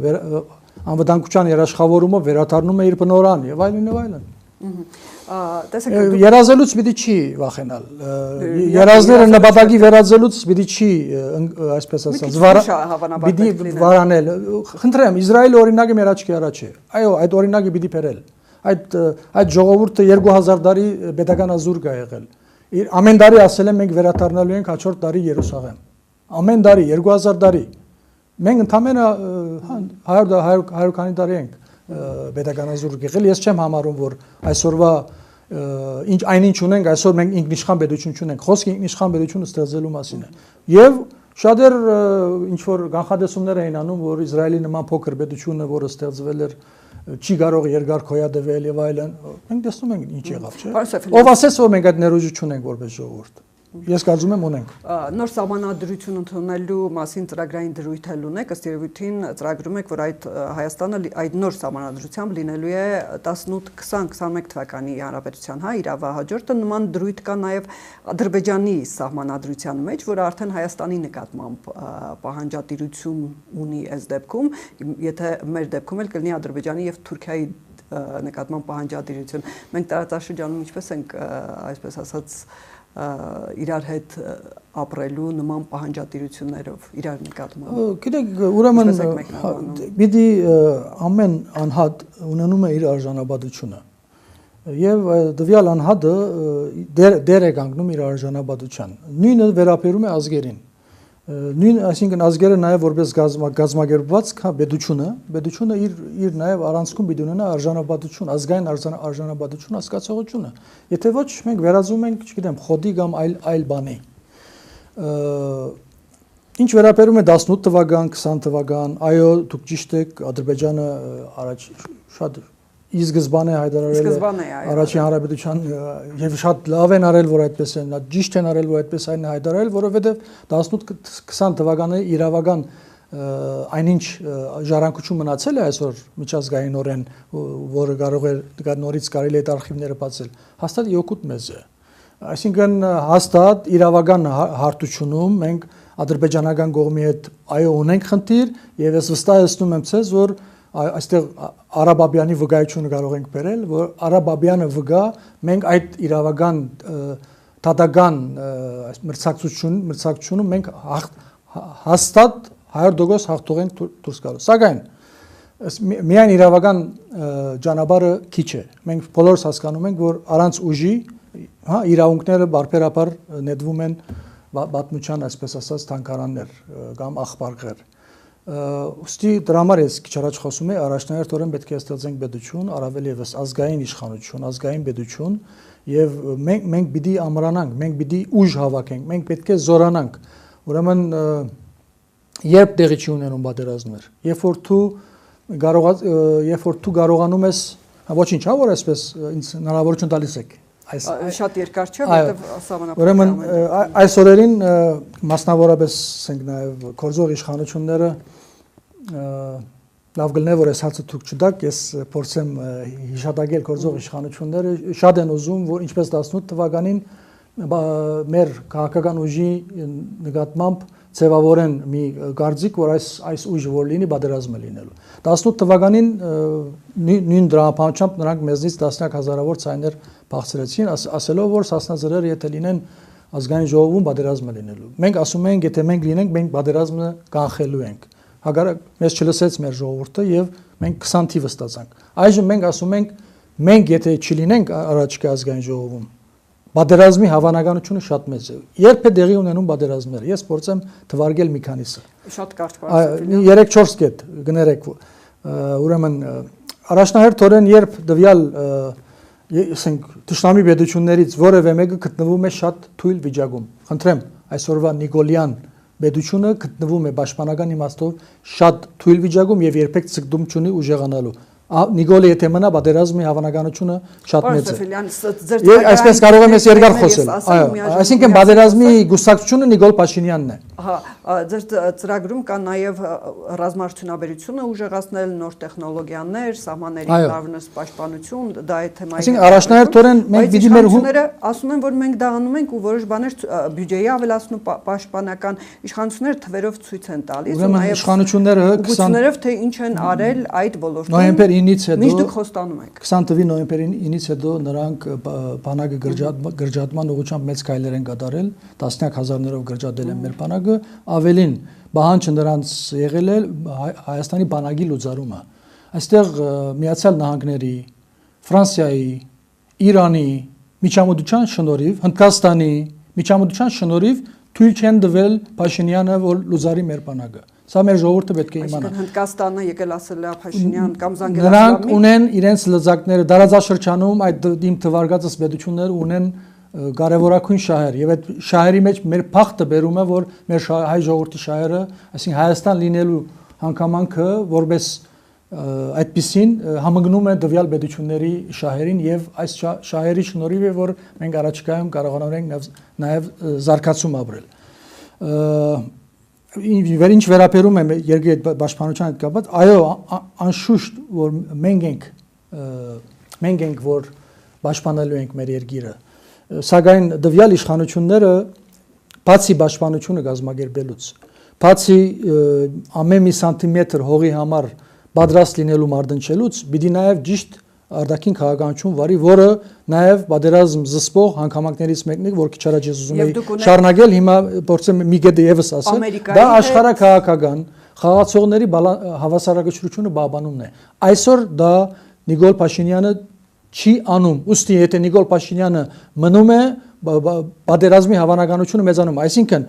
անվտանգության երաշխավորումով վերադառնում է իր բնորան եւ այլն եւ այլն։ Երազելուց պիտի չի վախենալ։ Երազները նպատակի վերածելուց պիտի չի, այսպես ասած, պիտի վարանել։ Խնդրեմ, Իսրայելը օրինակը մեր աչքի առաջ է։ Այո, այդ օրինակը պիտի բերել։ Այդ ժողովուրդը 2000 տարի պետական ազուրկ է եղել։ Ամեն տարի ասել են մենք վերադառնալու ենք հաջորդ տարի Երուսաղեմ։ Ամեն տարի 2000 տարի։ Մենք ընդամենը 100 քանի տարի ենք պետական ազուրկ եղել։ Ես չեմ համարում որ այսօրվա այնինչ ունենք, այսօր մենք ինքնիշխան պետություն չունենք։ Խոսքը ինքնիշխան պետությունը ստեղծելու մասին է։ Եվ շատեր ինչ որ կանխատեսումներ էին անում, որ Իսրայելի նման փոքր պետությունը, որը ստեղծվել էր, չի կարող երկար քոյադվել եւ այլն։ Մենք տեսնում ենք ինչ եղավ, չէ՞։ Ով ասես որ մենք այդ ներուժություն ենք որպես ժողովուրդ։ Ես կարծում եմ ունենք։ Նոր սահմանադրություն ընդունելու մասին ծրագրային դրույթ էլ ունեք, ըստ երևույթին ծրագրում եք, որ այդ Հայաստանը այդ նոր սահմանադրությամբ լինելու է 18-20-21 թվականի հանրապետության, հա, իրավահաջորդը նման դրույթ կա նաև Ադրբեջանի սահմանադրության մեջ, որը արդեն Հայաստանի նկատմամբ պահանջատիրություն ունի այս դեպքում, եթե մեր դեպքում էլ կլինի Ադրբեջանի եւ Թուրքիայի նկատմամբ պահանջատիրություն։ Մենք տարածաշրջանում ինչպես ենք, այսպես ասած, իրար հետ ապրելու նման պահանջատիրություններով իրար նկատմամբ։ Գիտեք, ուրեմն պիտի ամեն անհատ ունենում է իր արժանապատվությունը։ Եվ դվյալ անհատը դեր է կանգնում իր արժանապատվության։ Նույնը վերաբերում է ազգերին։ Նույն, այսինքն ազգերը նաև որպես գազམ་ակերպված պետությունը իր նաև առանցքում պիտի ունենա արժանապատվություն, ազգային արժանապատվություն հասկացողությունը։ Եթե ոչ, մենք վերածում ենք, չգիտեմ, խոդի կամ այլ բանի։ Ինչ վերաբերում է 18 թվական, 20 թվական, այո, դուք ճիշտ եք, Ադրբեջանը առաջ շատ ի սկզբանե հայտարարել է առաջին հանրապետության եւ շատ լավ են արել որ այդպես են, ճիշտ են արել որ այդպես այն հայտարարել, որովհետեւ 18-20 թվականների իրավական այնինչ ժառանգություն մնացել է այսօր միջազգայինորեն, որը կարող է նորից կարելի է արխիվները բացել, հաստատ իօքուտ մեզ է։ Այսինքն հաստատ իրավական հարթությունում մենք ադրբեջանական կողմի հետ այո ունենք խնդիր եւ ես վստահեցնում եմ ցեզ որ այստեղ Արաբաբյանի վկայությունը կարող ենք բերել, որ Արաբաբյանը վկա, մենք այդ իրավական դատական մրցակցությունը մենք հաստատ 100% հաղթող ենք դուրս գալու։ Սակայն միայն իրավական ճանապարհը քիչ է։ Մենք բոլորս հասկանում ենք, որ առանց ուժի, իրավունքները բարբերաբար նետվում են պատմության, այսպես ասած, թանգարաններ կամ աղբարներ։ Ուստի դրա համար ես քիչ առաջ խոսում եմ, առաջնահերթորեն պետք է ստեղծենք պետություն, առավել եւս ազգային իշխանություն, ազգային պետություն, եւ մենք պիտի ամրանանք, մենք պիտի ուժ հավաքենք, մենք պետք է զորանանք։ Ուրեմն երբ տեղի չի ունենում պատերազմներ, երբ որ դու կարողանում ես, ոչինչ, որ այսպես ինձ հնարավորություն տալիս եք։ Շատ երկար չէ, որտեղ սահմանափակ։ Ուրեմն այս օրերին մասնավորապես ասենք նաև գործող իշխանությունները լավ գլնե որ այս հացը դուք չդակ, ես փորձեմ հիշատակել գործող իշխանությունները շատ են ուզում, որ ինչպես 18 թվականին մեր քաղաքական ուժի նկատմամբ ձևավորեն մի գարձիկ, որ այս ուժը որ լինի պատերազմը լինելու։ 18 թվականին նույն դրամապանությամբ նրանք մեզնից տասնյակ հազարավոր ցայներ փախցրեցին, ասելով որ սասնազրեր եթե լինեն ազգային ժողովում պատերազմը լինելու։ Մենք ասում ենք, եթե մենք լինենք, մենք պատերազմը կանխելու ենք։ Հակառակ մեզ չլսեց մեր ժողովուրդը եւ մենք 20 թիվը ստացանք։ Այժմ մենք ասում ենք, մենք եթե չլինենք առաջկա ազգային ժողովում, պատերազմի հավանականությունը շատ մեծ է։ Երբ է տեղի ունենում պատերազմները։ Ես փորձեմ թվարկել մի քանիսը։ Շատ կարճ բարձր։ 3-4 կետ գներեք։ Ուրեմն առաջնահերթորեն երբ դվյալ ասենք ճշտամի պետություններից որևէ մեկը գտնվում է շատ թույլ վիճակում։ Խնդրեմ, այսօրվա Նիկոլյան պետությունը գտնվում է պաշտպանական իմաստով շատ թույլ վիճակում եւ երբեք ցկդում չունի ուժեղանալու։ Նիկոլը եթե մնա պատերազմի հավանականությունը շատ մեծ է։ Ես այսպես կարող եմ երկար խոսել։ Այսինքն պատերազմի գուսակցությունը Նիկոլ Փաշինյանն է։ Ձեր ծրագրում կա նաև ռազմարտունաբերությունը ուժեղացնել, նոր տեխնոլոգիաներ, սահմանների լավնս պաշտպանություն, դա է թեմայի։ Այսինքն առաջնահերթորեն մենք պիտի մեր ասում են, որ մենք դա անում ենք ու որոշ բաներ բյուջեի ավելացնում պաշտպանական իշխանությունները թվերով ցույց են տալիս ու նաև իշխանությունները 20-ներով թե ինչ են արել այդ ոլորտում։ Մինչ դուք խոստանում եք 20 թվականի նոյեմբերի 9-ից հետո նրանք բանակը գրջատման ուղղությամբ մեծ քայլեր են կատարել, տասնյակ հազարներով գրջատել են մեր բանակը, ավելին բանջը նրանց եղել է Հայաստանի բանակի լուծարումը։ Այստեղ Միացյալ Նահանգների, Ֆրանսիայի, Իրանի միջամտության շնորհիվ, Հնդկաստանի միջամտության շնորհիվ թույլ չեն տվել Փաշինյանը որ լուծարի մեր բանակը։ Սա մեր ժողովուրդը պետք է իմանա։ Հնդկաստանը եկել ասել է Փաշինյան կամ զանգել նրանք ունեն իրենց լծակները դարաձաշրջանում այդ իմ թվարկածս պետությունները ունեն կարևորագույն շահեր եւ այդ շահերի մեջ մեր փախտը բերում է որ մեր հայ ժողովրդի շահերը, այսինքն Հայաստան լինելու հանգամանքը որպես այդպիսին համընկնում է դվյալ պետությունների շահերին եւ այս շահերի շնորհիվ է որ մենք առաջիկայում կարողանանք նաեւ զարգացում ապրել։ Ինչ վերապերում է երկրի հետ պաշտպանության հետ կապված, այո, անշուշտ որ մենք ենք որ պաշտպանելու ենք մեր երկիրը, սակայն դվյալ իշխանությունները բացի պաշտպանությունը կազմակերպելուց, բացի ամեն մի սանտիմետր հողի համար պատրաստ լինելու մարտնչելուց, պիտի նաև ճիշտ արտաքին քաղաքականություն վարի, որը նաև պատերազմ զսպող հանգամանքներից մեկն է, որ քիչ առաջ ես ուզում եի շարունակել, հիմա փորձեմ մի կետ եւս ասել, դա աշխարհաքաղաքական խաղացողների հավասարակշռությունը բաբանումն է։ Այսօր դա Նիկոլ Փաշինյանը չի անում, ուստի եթե Նիկոլ Փաշինյանը մնում է, պատերազմի հավանականությունը մեծանում, այսինքն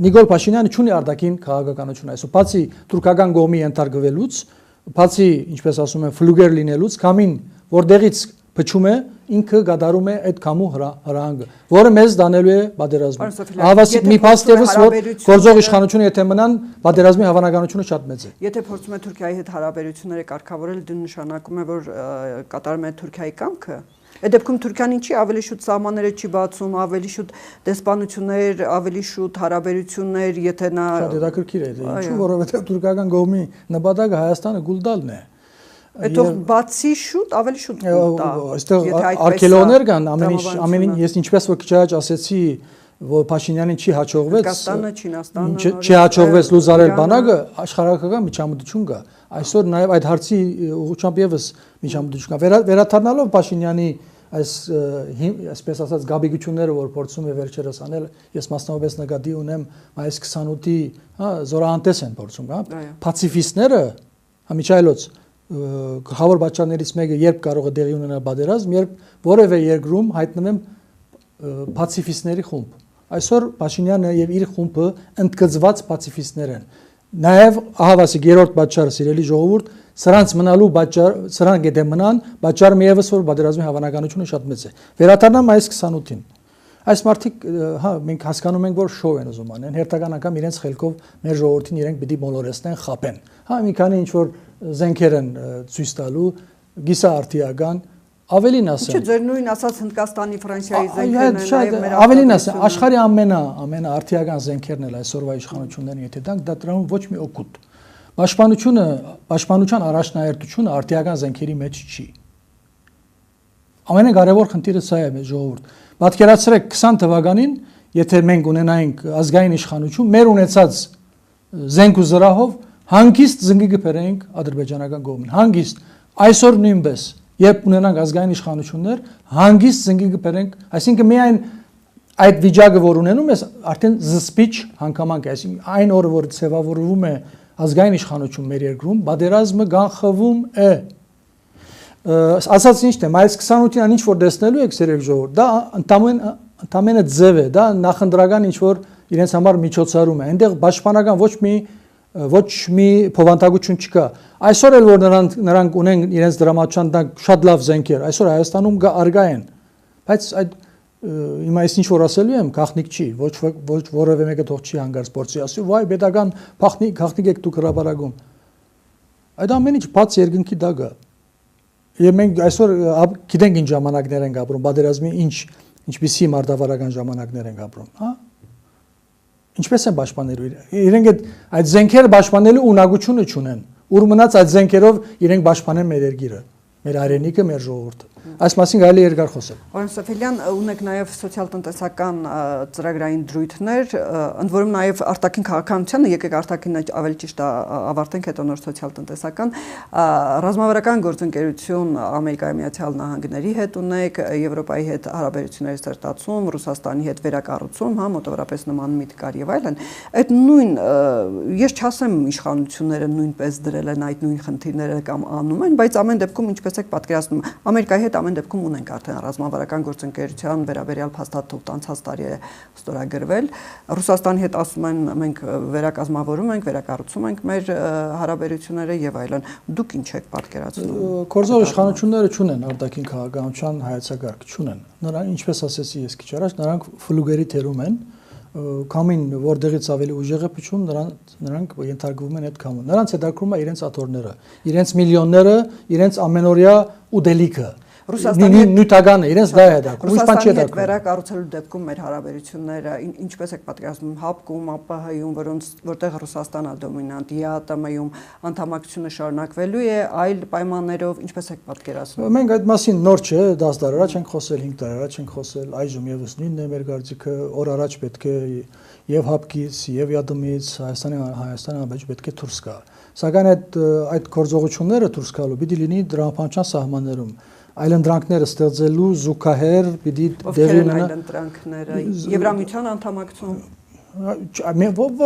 Նիկոլ Փաշինյանը չունի արտաքին քաղաքականություն այսօր, բացի թուրքական կողմի ենթարկվելուց, բացի ինչպես ասում են ֆլուգեր լինելուց, կամին որտեղից փչում է, ինքը գդարում է այդ կամու հրահանգը, որը մեզ դանելու է պատերազմին։ Հավասիկ մի փաստ եւս որ գործող իշխանությունը եթե մնան, պատերազմի հավանականությունը շատ մեծ է։ Եթե փորձում է Թուրքիայի հետ հարաբերությունները կարգավորել, դա նշանակում է, որ կատարում է Թուրքիայի կամքը։ Այդ դեպքում Թուրքիան ինչի ավելի շուտ սահմանները չի բացում, ավելի շուտ դեսպանություններ, ավելի շուտ հարաբերություններ, եթե նա շատ հետաքրքիր է, ինչու որովհետեւ թուրքական կողմի նպատակը Հայաստանը գուլ տալն է։ Այդտեղ բացի շուտ, ավելի շուտ գուլ տա։ Այստեղ արկելոներ կան, ամեն ինչ ես ինչպես որ քիչ առաջ ասեցի, որ Փաշինյանին չի հաջողվեց Հնդկաստանը, Չինաստանը չի հաջողվեց լուզարել բանակը աշխարհական միջամտություն կա այսօր նաև այդ հարցի ուղղությամբ եւս միջամտություն կա վերադառնալով Փաշինյանի այսպես ասած գաբիգությունները որ փորձում է վերջերս անել ես մասնավորապես նկատի ունեմ այս 28-ի զորահանտես են փորձում հա պացիֆիստները համիջայլոց գլխավոր պատճառներից մեկը երբ կարող է դեղի ունենալ պատերազմ երբ որևէ երկրում հայտնվեն պացիֆիստների խումբ այսօր Փաշինյանը եւ իր խումբը ընդգծված պացիֆիստներ են նաև ահավասիկ երրորդ պատճառը սիրելի ժողովուրդ սրանց մնալու պատճառ սրանք եթե մնան պատճառը միևս որ պատերազմի հավանականությունը շատ մեծ է վերադառնամ այս 28-ին այս մարդիկ հա մենք հասկանում ենք որ շոու են ուզում անեն հերթական անգամ իրենց խելքով մեր ժողովրդին իրենք պիտի մոլորեսնեն խապեն հա մի քանի ինչ որ զենքեր են ցույց տալու գիսաարթիական ավելին ասեմ Չէ ձեր նույն ասած Հնդկաստանի Ֆրանսիայի զենքերն են նաև մեր ավելին ասեմ աշխարհի ամենաարթիական զենքերն էլ այսօրվա իշխանություններին եթե տանք դա դրանում ոչ մի օգուտ Պաշտպանության առաջնահերթությունը արտիական զենքերի մեջ չի։ Ամենակարևոր խնդիրը սա է մեր ժողովուրդ։ Պատկերացրեք 20 թվականին, եթե մենք ունենայինք ազգային իշխանություն, մեր ունեցած զենք ու զրահով հանգիստ զնգի կբերեինք ադրբեջանական կողմին։ Հանգիստ այսօր նույնպես, երբ ունենանք ազգային իշխանություններ, հանգիստ զնգի կբերենք, այսինքն միայն այդ վիճակը որ ունենում ես, արդեն զսպիչ հանգամանք է, այսինքն այն օրը որ ձևավորվում է ազգային իշխանություն մեր երկրում, պատերազմը կանխվում է։ Ասած ինչ դեմ, այս 28-ին ինչ որ տեսնելու եք սերեք ժողովուրդ, դա ընդամենը ձև է, դա նախընտրական ինչ որ իրենց համար միջոցառում է։ Այնտեղ պաշտպանական ոչ մի փոխանցություն չկա։ Այսօր էլ որ նրանք ունեն իրենց դրամատուրգիան տակ շատ լավ զենքեր, այսօր Հայաստանում արգա են։ Բայց այդ Հիմա ես ինչ որ ասելու եմ, գախնիկ չի, ոչ որևէ մեկը թող չի հանգարց փորձի ասի, վայ, պետական գախնիկ եք դուք հրապարակում։ Այդ ամեն ինչ բաց երկնքի դակ է։ Եվ մենք այսօր գիտենք ինչ ժամանակներ ենք ապրում, պատերազմի ինչպիսի մարտավարական ժամանակներ ենք ապրում, հա։ Ինչպես են պաշտպանելու իրենք այդ զենքերը պաշտպանելու ունակությունը չունեն։ Ուր մնաց այդ զենքերով իրենք պաշտպանեն մեր երկիրը, մեր հայրենիքը, մեր ժողովուրդը։ Այս մասին կարելի է երկար խոսել։ Պարոն Սոֆիլյան, ունեք նաև սոցիալ-տնտեսական ծրագրային դրույթներ, ընդ որում նաև արտաքին քաղաքականությանը, եկեք արտաքին ավելի ճիշտ ավարտենք, հետո նոր սոցիալ-տնտեսական, ռազմավարական գործընկերություն Ամերիկայի Միացյալ Նահանգների հետ ունեք, Եվրոպայի հետ հարաբերությունների սերտացում, Ռուսաստանի հետ վերակառուցում, հա, մոտավորապես նման միտք եւ այլն։ Այդ նույն ես չասեմ իշխանությունները նույնպես դրել են այդ նույն խնդիրները կամ անում են, բայց ամեն դեպքում ինչպես եք պատկերացնում, Ամերիկայի հետ ամեն դեպքում ունենք արդեն ռազմավարական գործընկերության վերաբերյալ փաստաթուղթ անցած տարի է ստորագրվել։ Ռուսաստանի հետ ասում են մենք վերակազմավորում ենք, վերակառուցում ենք մեր հարաբերությունները եւ այլն։ Դուք ինչ եք պատկերացնում։ Գործող իշխանությունները չունեն արտաքին քաղաքականության հայեցակարգ, չունեն։ Նրանք ինչպես ասեցի ես քիչ առաջ, նրանք ֆլուգերի թերում են, կամին որտեղից ավելի ուժեղ է փչում, նրանք ենթարկվում են այդ կամուն։ Նրանց հետաքրում է իրենց աթոռները, իրենց միլիոնները, իրենց ամենօրյա ուտելիքը։ Նյութականը իրենց դա է դա։ Ռուսաստանի հետ վերակառուցելու դեպքում մեր հարաբերությունները ինչպես եք պատկերացնում ՀԱՊԿ-ում, ԱՊՀ-ում, որտեղ Ռուսաստանն է դոմինանտ, ԵԱՏՄ-ում անդամակցությունը շարունակվելու է, այլ պայմաններով ինչպես եք պատկերացնում։ Մենք այդ մասին նոր չէ, 10 տարի առաջ ենք խոսել, 5 տարի առաջ ենք խոսել, այժմ եւս նույնն է մեր կարծիքը, օր առաջ պետք է եւ ՀԱՊԿ-ից, եւ ԵԱՏՄ-ից Հայաստանը մեջ պետք է դուրս գա։ Սակայն այդ գործողությունները դուրս գալու պիտի լինի դրամապանության սահմաններում այլընտրանքները ստեղծելու զուգահեռ պիտի դեղի ունենա այլընտրանքները Եվրամիության անդամակցում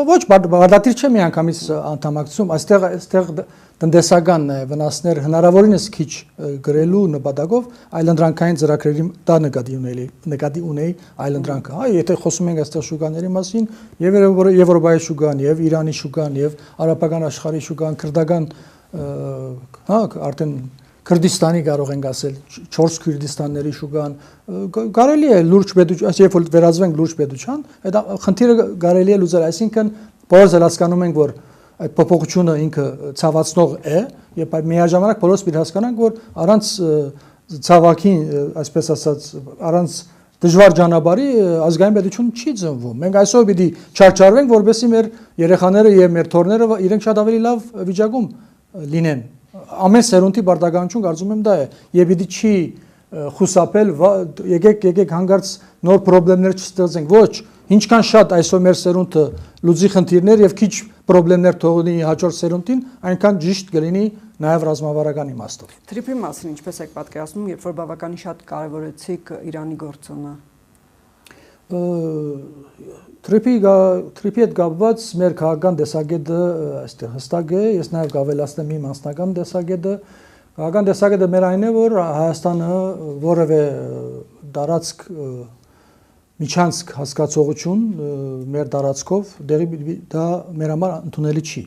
ոչ բադատիր չէ միանգամից անդամակցում այստեղ տնտեսական վնասներ հնարավորինս քիչ գրելու նպատակով այլընտրանքային ծրագրերի դա նկատի ունեի այլընտրանքը հա եթե խոսում ենք այստեղ շուկաների մասին եւ Եվրոպայի շուկան եւ Իրանի շուկան եւ արաբական աշխարհի շուկան քրդական հա արդեն Քրդիստանի կարող ենք ասել 4 Քրդիստանների շուկան կարելի է լուրջ պետություն, երբ որ վերածվենք լուրջ պետության, այդ խնդիրը կարելի է լուծել, այսինքն բոլորս հասկանում ենք, որ այդ փոփոխությունը ինքը ցավացնող է, եւ միաժամանակ բոլորս պետք է հասկանանք, որ առանց ցավակի, այսպես ասած, առանց դժվար ճանապարհի ազգային պետություն չի ծնվում։ Մենք այսօր պիտի չարչարվենք, որովհետեւ մեր երեխաները եւ մեր թորները իրենք շատ ավելի լավ վիճակում լինեն։ Ամեն սերունդի բարտականություն կարծում եմ դա է եւ պիտի չի խուսափել եկեք հանգարց նոր խնդիրներ չստեղծենք ոչ ինչքան շատ այսօր մեր սերունդը լուծի խնդիրներ եւ քիչ խնդիրներ թողնի հաջորդ սերունդին, այնքան ճիշտ կլինի նաեւ ռազմավարական իմաստով։ Թրիփի մասին ինչպես եք պատկերացնում, երբ որ բավականին շատ կարևորեցիք Իրանի գործոնը։ Թրիփի հետ կապված մեր քաղաքական տեսակետը այստեղ հստակ է, ես նաեւ կավելացնեմ իմ անձնական տեսակետը։ Քաղաքական տեսակետը մեր այն է, որ Հայաստանը որևէ տարածք միջանցք հասկացողություն մեր տարածքով դա մեր համար ընդունելի չի։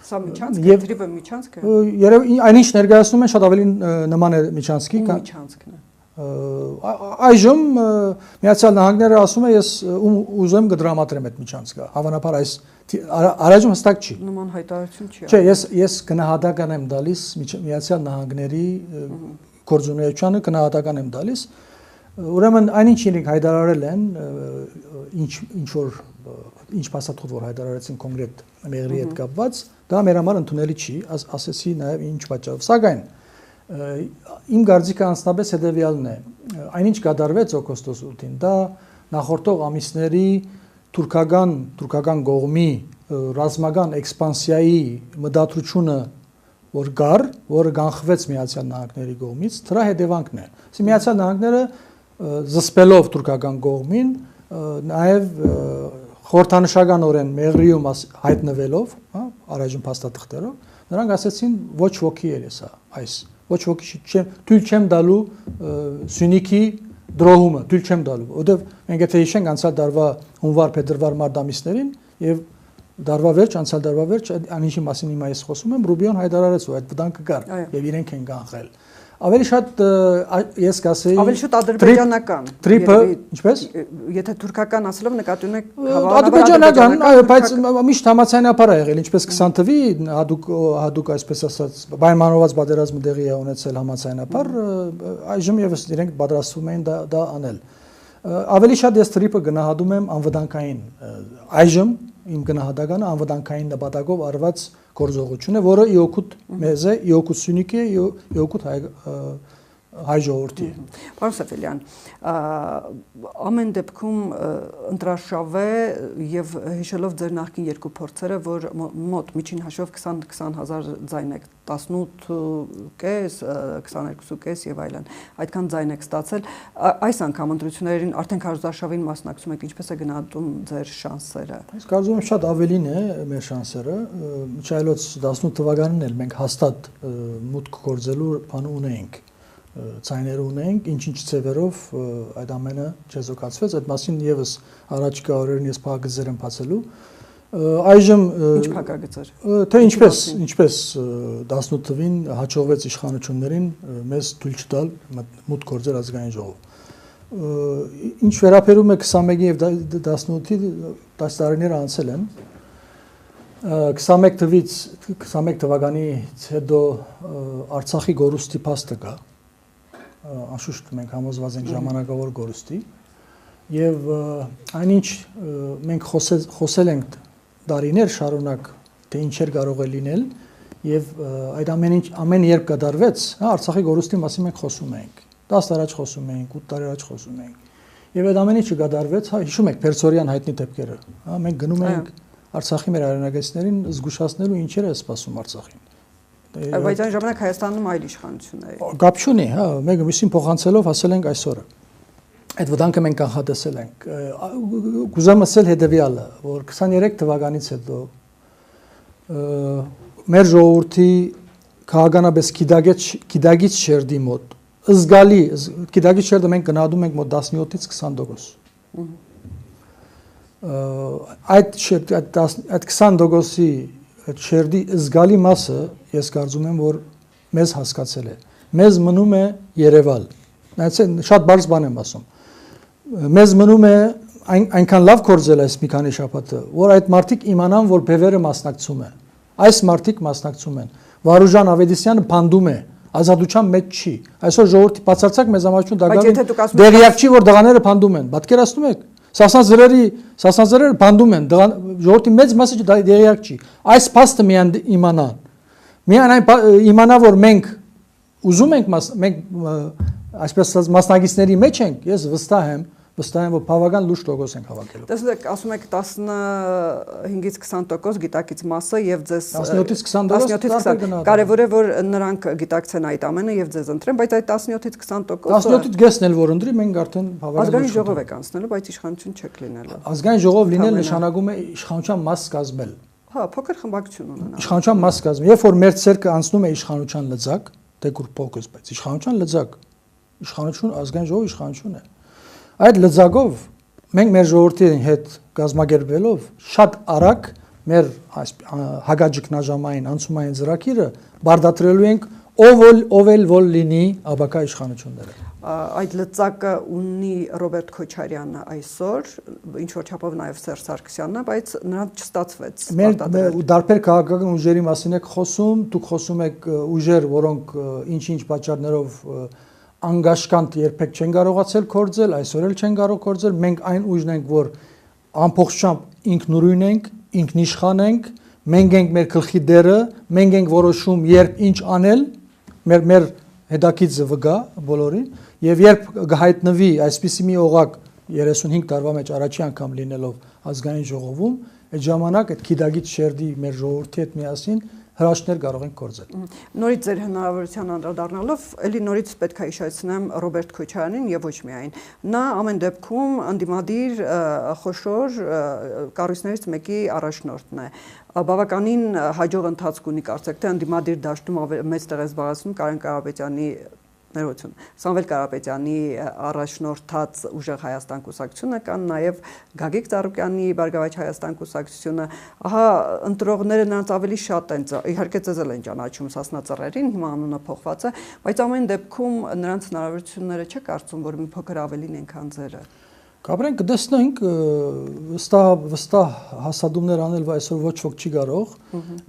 Սա միջանցք է, թրիփը միջանցք է։ Երևի այնինչ ներկայացնում են շատ ավելի նման է միջանցքի, քան միջանցքն է։ Այժմ Միացյալ Նահանգները ասում է ես ուզում կդրամատրեմ այդ միջանցքը, հավանաբար այս առայժմ հստակ չի։ Նման հայտարարություն չի։ Չէ, ես գնահատական եմ տալիս Միացյալ Նահանգների գործունեությանը, գնահատական եմ տալիս։ Ուրեմն այնինչ իրենք հայտարարել են, ինչ փաստաթուղթ որ հայտարարեցին կոնկրետ մեղրի հետ կապված, դա մեր համար ընդունելի չի, ասեցի նաև ինչ պատճառով։ Սակայն իմ կարծիքը անձնապես հետևյալն է. այնինչ կատարվեց օգոստոս 8-ին, դա նախորդող ամիսների թուրքական կողմի ռազմական էքսպանսիայի մտադրությունը որ գար, որը կանխվեց Միացյալ Նահանգների կողմից, դրա հետևանքն է։ Իսկ Միացյալ Նահանգները զսպելով թուրքական կողմին, նաև խորհրդանշականորեն մեղրիում հայտնվելով, առայժմ փաստաթղթերով, նրանք ասեցին ոչ ոքի էր սա, այս ոչ ոքի թույլ չեմ տալու Սյունիքի դրոհումը, թույլ չեմ տալու, որովհետև մենք եթե հիշենք անցյալ տարվա հունվար, փետրվար, մարտ ամիսներին եւ անցյալ տարվա վերջ, անիշի մասին հիմա ես խոսում եմ, Ռուբիոն հայտարարեց, որ այդ վտանգը կար եւ իրենք են կանխել։ Ավելի շատ ես կասեի ավելի շատ ադրբեջանական Թրիփը ինչպես եթե թուրքական ասելով նկատի ունեք ադրբեջանական այո բայց միշտ համացանապար է եղել ինչպես 20 թվի հadoop այսպես ասած պայմանավորված պատերազմը տեղի է ունեցել համացանապար այժմ եւս իրենք պատրաստվում են դա անել ավելի շատ ես Թրիփը գնահատում եմ անվտանգային այժմ իմ գնահատականը անվտանգային նպատակով արված գործողություն է, որը իօգուտ մեզ է, իօգուտ Սյունիքի է, իօգուտ հայ ժողովրդի է։ Պարոն Սեֆելյան, ամեն դեպքում ընտրաշավ է եւ հիշելով ձեր նախկին երկու փորձերը, որ մոտ միջին հաշվով 20-20,000 ձայն եք 18.5, 22.5 եւ այլն, այդքան ձայն եք ստացել, այս անգամ ընտրություններին արդեն քարոզարշավին մասնակցում եք, ինչպես է գնահատում ձեր շանսերը։ Ես կարծում եմ շատ ավելին է մեր շանսերը, միջայլոց 18 թվականին էլ մենք հաստատ մուտք գործելու բան ունեինք։ Ցայներ ունենք, ինչ-ինչ ծևերով այդ ամենը չեզոքացվեց, այդ մասին եւս առաջիկա օրերին ես փակագծեր եմ բացելու։ Այժմ ինչ փակագծեր։ Թե ինչպես 18 թվին հաջողվեց իշխանություններին մեզ թույլ չտալ մուտք գործել ազգային ժողով։ Ինչ վերաբերում է 21-ի եւ 18-ի 10 տարիները անցել են։ 21 թվականից հետո Արցախի գորուստի փաստը կա։ Անշուշտ մենք համոզված ենք ժամանակավոր գորուստի եւ այնինչ մենք խոսել ենք դարիներ շարունակ թե ինչեր կարող է լինել եւ այդ ամեն երբ կդարվեց Արցախի գորուստի մասին մենք խոսում ենք 10 տարի առաջ խոսում ենք 8 տարի առաջ խոսում ենք եւ այդ ամեն ինչը կդարվեց հիշում եք Պերսորյան հայտնի դեպքերը մենք գնում ենք Արցախի մեր հայրենակիցներին զգուշացնելու ինչեր է սպասում Արցախին Բայց այն ժամանակ Հայաստանում այլ իշխանություն է։ Կապ չունի, հա, մեկը մյուսին փոխանցելով ասել ենք այսօրը։ Այդ վտանգը մենք կանխատեսել ենք։ Կուզեմ ասել հետևյալը, որ 23 թվականից հետո մեր ժողովրդի քաղաքանաբես գիտագից շերտի մոտ զգալի գիտագից շերտը մենք գնահատում ենք մոտ 17-ից 20%։ Այդ 20%-ի այդ շերտի զգալի մասը ես կարծում եմ որ մեզ հասկացել է մեզ մնում է Երևալ նայեցեք շատ բարձ բան եմ ասում մեզ մնում է այնքան լավ կորձել այս մի քանի շաբաթը որ այդ մարդիկ իմանան որ բևերը մասնակցում է այս մարդիկ մասնակցում են Վարուժան Ավետիսյանը փանդում է ազատության մեջ չի այսօր ժողովրդի բացարձակ մեզ համաչուն դակավին դեղյակ չի որ դղաները փանդում են պատկերացնում եք Սասնաձրերը բանդում են, ժողովրդի մեծ մասը դեղյակ չի։ Այս փաստը միայն իմանան։ Միայն այն իմանա, որ մենք ուզում ենք մենք այսպես ասած մասնագետների մեջ ենք, ես վստահ եմ, վստահ եմ, որ բավական լուրջ տոկոս ենք հավաքելու։ Տեսեք, ասում եք 15-ից 20% գիտակից մասը եւ ձեզ 17-ից 20% կարևոր է որ նրանք գիտակցեն այդ ամենը եւ ձեզ ընտրեն, բայց այդ 17-ից 20% 17-ից գեսն էլ որ ընտրի, մենք արդեն բավական ազգային ժողով եք անցնելու, բայց իշխանություն չեք լինելու։ Ազգային ժողով լինել նշանակում է իշխանության մաս կազմել։ Հա, փոքր խմբակցություն ունենալ։ Իշխանության մաս կազմել։ Երբ որ մեր ցերկը անցնում է իշխանության լծակ, դեկուր փոքր, բայց իշխանության լծակ, իշխանություն ազգային ժողովի իշխանություն է։ Այդ լծակով մենք մեր ժողովրդի հետ կազմակերպելով շատ արագ մեր հագաջկնաժամային անցումային ծրագիրը բարդատրելու ենք ով էլ որ լինի աբակա իշխանությունները։ Այդ լծակը ունի Ռոբերտ Քոչարյանը այսօր, ինչ որ չափով նաև Սերժ Սարգսյանն է, բայց նրան չստացվեց։ Մեր դարբեր քաղաքական ուժերի մասին եք խոսում, դուք խոսում եք ուժեր, որոնք ինչ-ինչ պատճառներով անգաշկանտ երբեք չեն կարողացել կորձել, այսօր էլ չեն կարող կորձել, մենք այն ուժն ենք, որ ամբողջությամբ ինքնուրույն ենք, ինքնիշխան ենք, մենք ենք մեր գլխի դերը, մենք ենք որոշում երբ ինչ անել, մեր հետաքրքիր վգա բոլորին, եւ երբ կհայտնվի այսպիսի մի օղակ 35 տարվա մեջ առաջի անգամ լինելով ազգային ժողովում, այդ ժամանակ այդ քիդագից շերդի մեր ժողովրդի հետ միասին հրաշքներ կարող ենք կորձել։ Նորից ձեր հնարավորության անդրադառնալով, ելի նորից պետք է հիշեցնեմ Ռոբերտ Քոչարյանին եւ ոչ միայն։ Նա ամեն դեպքում անդիմադիր խոշոր կառույցներից մեկի առաջնորդն է։ Բավականին հաջող ընթացք ունի կարծեք թե անդիմադիր դաշտում մեծ տեղ է զբաղեցնում Կարեն Կարապետյանի ներողություն, Սամվել Կարապետյանի առաջնորդած ուժեղ Հայաստան կուսակցությունը կան նաև Գագիկ Ծառուկյանի Բարգավաճ Հայաստան կուսակցությունը, ահա ընտրողները նրանց ավելի շատ են, իհարկե ձեզ էլ են ճանաչում Սասնա Ծռերին, հիմա անունը փոխված է, բայց ամեն դեպքում նրանց հնարավորությունները չէ կարծում, որ մի փոքր ավելին են, քան ձերը։ Կապրենք կդեսնենք վստահ հասադումներ անել, որ այսօր ոչ ոք չի կարող,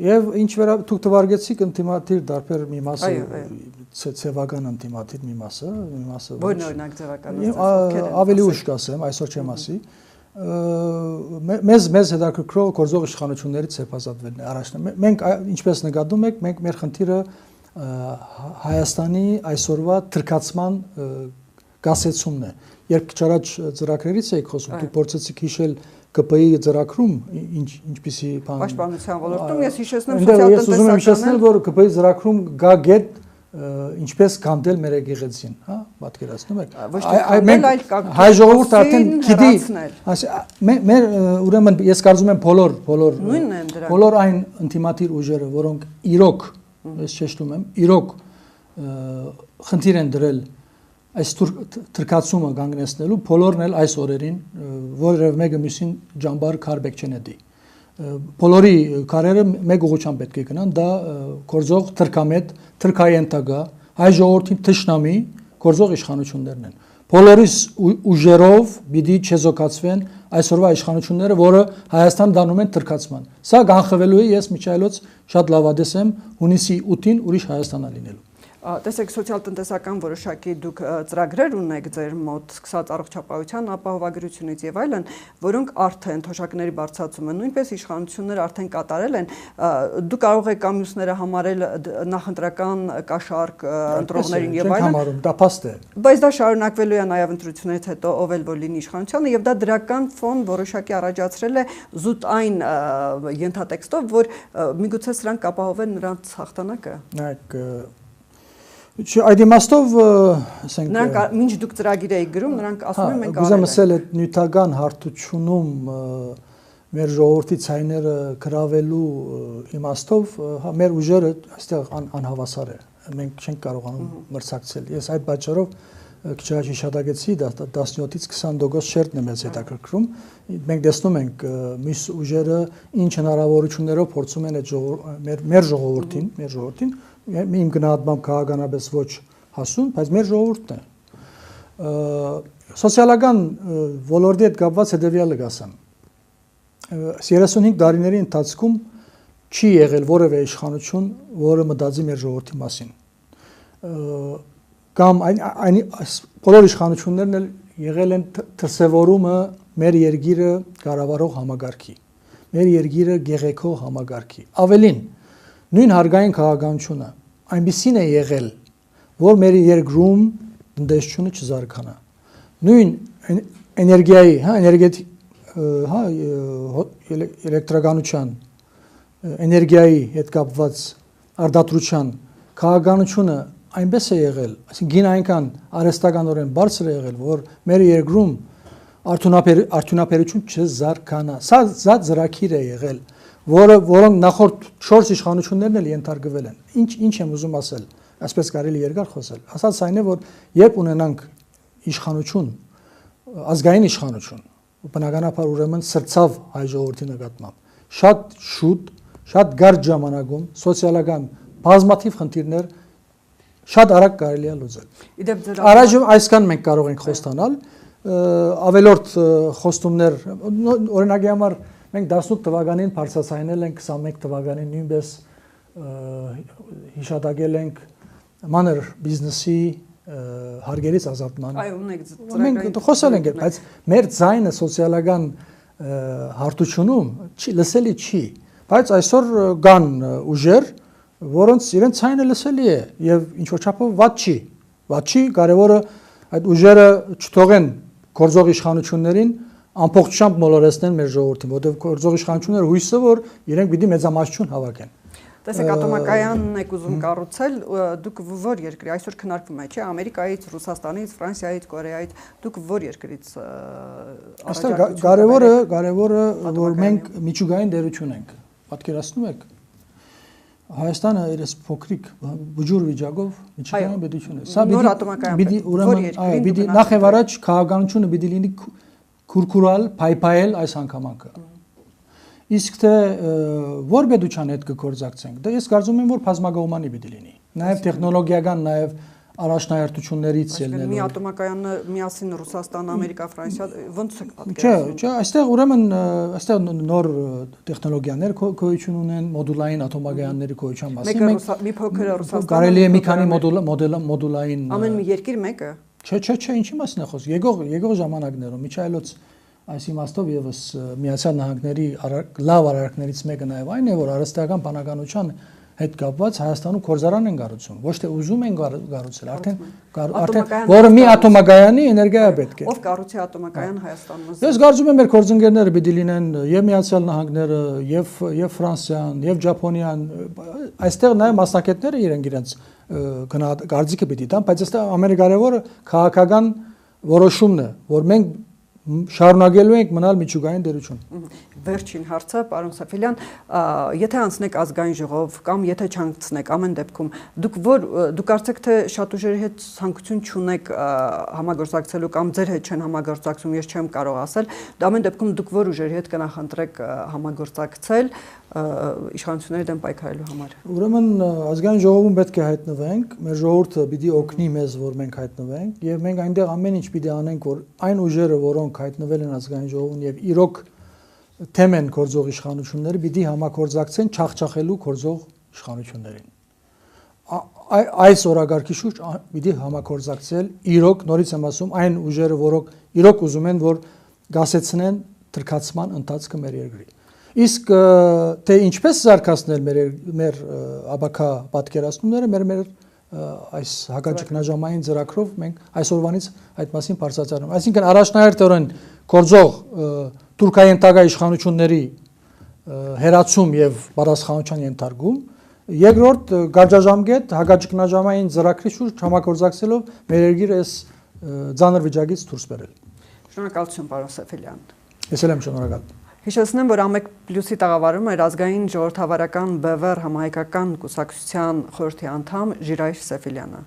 եւ ինչ վերա դուք թվարկեցիք ինտիմատիր դարբեր մի մասը, ցեվական ինտիմատիր մի մասը։ Ոչ օրինակ ցեվական։ Ավելի ուշ կասեմ, այսօր չեմ ասի։ Մեզ հետաքրքրող գործող իշխանություններից սեպազատվելն է առաջն։ Մենք ինչպես նկատում եք, մենք մեր խնդիրը Հայաստանի այսօրվա թրքացման գասեցումն է։ Երբ քիչ ծրագրերից եք խոսում, դուք փորձեցիք հիշել ԿՊ-ի ծրագրում ինչպիսի բան։ Պաշտպանության ոլորտում ես հիշեցնում սոցիալ-տնտեսական։ Ես ուզում եմ հիշեցնել, որ ԿՊ-ի ծրագրում գա գետ ինչպես կանդել մեր եկեղեցին, հա, պատկերացնում եք։ Մենք հայ ժողովուրդը արդեն գիտի, մեր ուրեմն ես կարծում եմ բոլոր այն ինտիմատիր ուժերը, որոնք իրոք, ես շեշտում եմ, իրոք խնդիր են դրել այս թրքացումը կանգնեցնելու, բոլորն էլ այս օրերին որևէ մեկը մյուսին ջամբար քարբեկ չեն դի։ Բոլորի քարերը մեկ ուղղությամբ պետք է գնան, դա գործող թրքամետ, թրքայենտագա, հայ ժողովրդի թշնամի գործող իշխանություններն են։ Բոլորիս ուժերով պիտի չեզոքացվեն այսօրվա իշխանությունները, որը Հայաստան դանում են թրքացման։ Սա կանխվելու է, ես միջայլոց շատ լավադես եմ հունիսի 8-ին ուրիշ Հայաստանա լինելու։ Տեսեք, սոցիալ-տնտեսական որոշակի դուք ծրագրեր ունեք ձեր մոտ սկսած առողջապահության ապահովագրությունից եւ այլն, որոնք արդեն թոշակների բարձրացումը նույնպես իշխանությունները արդեն կատարել են, դուք կարող եք ամուսները համարել նախընտրական կաշառք ընտրողներին եւ այլն։ Համարում, դա փաստ է։ Բայց դա շարունակվելու է նաեւ ընտրությունից հետո ով էլ որ լինի իշխանությանը եւ դա դրական ֆոն որոշակի առաջացրել է զուտ այն ենթատեքստով, որ միգուցե սրանք ապահովեն նրանց հաղթանակը։ Նայեք Այդ իմաստով ասենք նրանք ինչ դուք ծրագիր եք գրում, նրանք ասում են մենք արել ենք։ Ուզում ասել այդ նյութական հարթությունում մեր ժողովրդի ցայները գրավելու իմաստով, հա մեր ուժերը այստեղ անհավասար է։ Մենք չենք կարողանում մրցակցել։ Ես այդ պատճառով քիչ առաջ հիշատակեցի 17-ից 20% շերտն է մեզ հետաքրքրում։ Մենք տեսնում ենք մյուս ուժերը ինչ հնարավորություններով փորձում են այդ մեր ժողովրդին իմ գնահատմամբ քաղաքականապես ոչ հասուն, բայց մեր ժողովուրդն է։ Սոցիալական ոլորտի հետ կապված հետևյալը կասեմ։ 35 տարիների ընթացքում չի եղել որևէ իշխանություն, որը մտածի մեր ժողովրդի մասին։ Կամ բոլոր իշխանություններն էլ եղել են դրսևորումը մեր երկիրը կառավարող համագարքի, մեր երկիրը գեղեցկող համագարքի։ Ավելին, նույն հարգային քաղաքականությունը այնպիսին է եղել, որ մեր երկրում տնտեսությունը չզարգանա։ Նույն էներգիայի, էլեկտրականության, էներգիայի հետ կապված արտադրության քաղաքականությունը այնպես է եղել, այսինքն գին այնքան արհեստականորեն բարձր է եղել, որ մեր երկրում արդյունաբերություն չզարգանա։ Սա ծրագիր է եղել, որոնք նախորդ 4 իշխանություններն էլ ենթարկվել են։ Ինչ եմ ուզում ասել, այսպես կարելի երկար խոսել։ Ասած այն է, որ երբ ունենանք իշխանություն, ազգային իշխանություն, բնականաբար ուրեմն սրծավ հայ ժողովրդի նկատմամբ, շատ շուտ, շատ կարճ ժամանակում սոցիալական բազմաթիվ խնդիրներ շատ արագ կարելի է լուծել։ Առայժմ այսքան մենք կարող ենք խոստանալ, ավելորդ խոստումներ, օրինակի համար մենք 18 թվականին բարձրացնել ենք 21 թվականին նույնպես հիշատակել ենք մանր բիզնեսի հարգերից ազատման։ Այո, ունեք մենք խոսել ենք, բայց մեր ձայնը սոցիալական հարթությունում լսելի չի, բայց այսօր կան ուժեր, որոնց իրենց ցայնը լսելի է եւ ինչ որ չափով վատ չի, կարևորը այդ ուժերը չթողեն գործող իշխանություններին ամբողջությամբ մոլորեցնեն մեր ժողովրդին, որովհետեւ գործող իշխանությունները հույսը որ իրենք պիտի մեծամասնություն հավաքեն։ Տեսեք, ատոմակայանն եք ուզում կառուցել, դուք որ երկրի այսօր քննարկվում է, չէ՞, Ամերիկայից, Ռուսաստանից, Ֆրանսիայից, Կորեայից, դուք որ երկրից այստեղ կարևորը որ մենք միջուկային դերություն ենք։ Պատկերացնում եք Հայաստանը իրենց փոքրիկ բուջուր վիճակով միջուկային պետություն է։ Սա պիտի ուրեմն պիտի նախ եւ առաջ քաղաքականությունը պիտի լինի քուրքուրալ, փայփայել այս հանգամանքը։ Իսկ թե որ պետության հետ կգործակցենք, դա ես կարծում եմ որ բազմագոմանի պիտի լինի։ Նաեւ տեխնոլոգիական, նաեւ առաջնահերթություններից ելնելով։ Մի ատոմակայանը միասին Ռուսաստան, Ամերիկա, Ֆրանսիա ոնց է պատկերացնում։ Չէ, այստեղ ուրեմն այստեղ նոր տեխնոլոգիաներ գոյություն ունեն, մոդուլային ատոմակայանների գոյության մասին։ Մեկը մի փոքր Ռուսաստանը։ Կարելի է մի քանի մոդուլային։ Ամեն մի երկիր մեկը։ Չէ, ինչի մասին է խոսքը։ Եկող ժամանակներում Միչայելոց այս իմաստով եւս Միացյալ Նահանգների լավ արարքներից մեկը նաեւ այն է, որ արհեստական բանականության հետ կապված Հայաստանում գործարան են կառուցում, ոչ թե ուզում են կառուցել, արդեն որը մի ատոմակայանի էներգիա պետք է։ Ով կառուցի ատոմակայան Հայաստանում։ Ես կարծում եմ մեր գործընկերները պիտի լինեն եւ Միացյալ Նահանգները, եւ Ֆրանսիան, եւ Ճապոնիան, այստեղ նաեւ մասնակիցները իրենց կարծիքը պիտի տան, բայց այստեղ ամենակարևորը քաղաքական որոշումն է, որ մենք շարունակելու ենք մնալ միջուկային դերություն։ Վերջին հարցը, պարոն Սեֆելյան, եթե անցնեք ազգային ժողով կամ եթե չանցնեք, ամեն դեպքում դուք կարծեք թե շատ ուժերի հետ ցանկություն չունեք համագործակցելու կամ ձեր հետ չեն համագործակցում, ես չեմ կարող ասել, ամեն դեպքում դուք որ ուժերի հետ կնախընտրեք համագործակցել իշխանությունների դեմ պայքարելու համար։ Ուրեմն ազգային ժողովում պետք է հայտնվենք, մեր ժողովուրդը պիտի օգնի մեզ, որ մենք հայտնվենք, եւ մենք այնտեղ ամեն ինչ պիտի անենք, որ այն ուժերը, որոնք հայտնվել են ազգային ժողովում եւ իրոք թեմ են գործող իշխանությունները, պիտի համագործակցեն չախչախելու գործող իշխանություններին։ Այս օրակարգի շուրջ պիտի համագործակցել իրոք, նորից եմ ասում, այն ուժերը, որոնք իրոք ուզում են, որ գասեցնեն թրքացման ընթացքը մեր երկրի։ Իսկ թե ինչպես զարգացնել մեր աբակա պատկերացումները, մեր այս հակաճգնաժամային ծրագրով մենք այսօրվանից այդ մասին բարձրացնում։ Այսինքն առաջնահերթորեն գործող թուրքայենթակա իշխանությունների հերացում եւ պատասխանատվության ենթարկում, երկրորդ գարաժամկետ հակաճգնաժամային ծրագրի շուրջ համագործակցելով մեր երկիրը այս ծանր վիճակից դուրս բերել։ Շնորհակալություն, պարոն Սեֆելյան։ Ես էլ եմ շնորհակալ։ Հիշեցնեմ, որ Ամեկ Պլյուսի տաղավարում էր ազգային ժողովրդավարական ԲՎՌ համահայկական կուսակցության խորհրդի անդամ Ժիրայր Սեֆելյանը։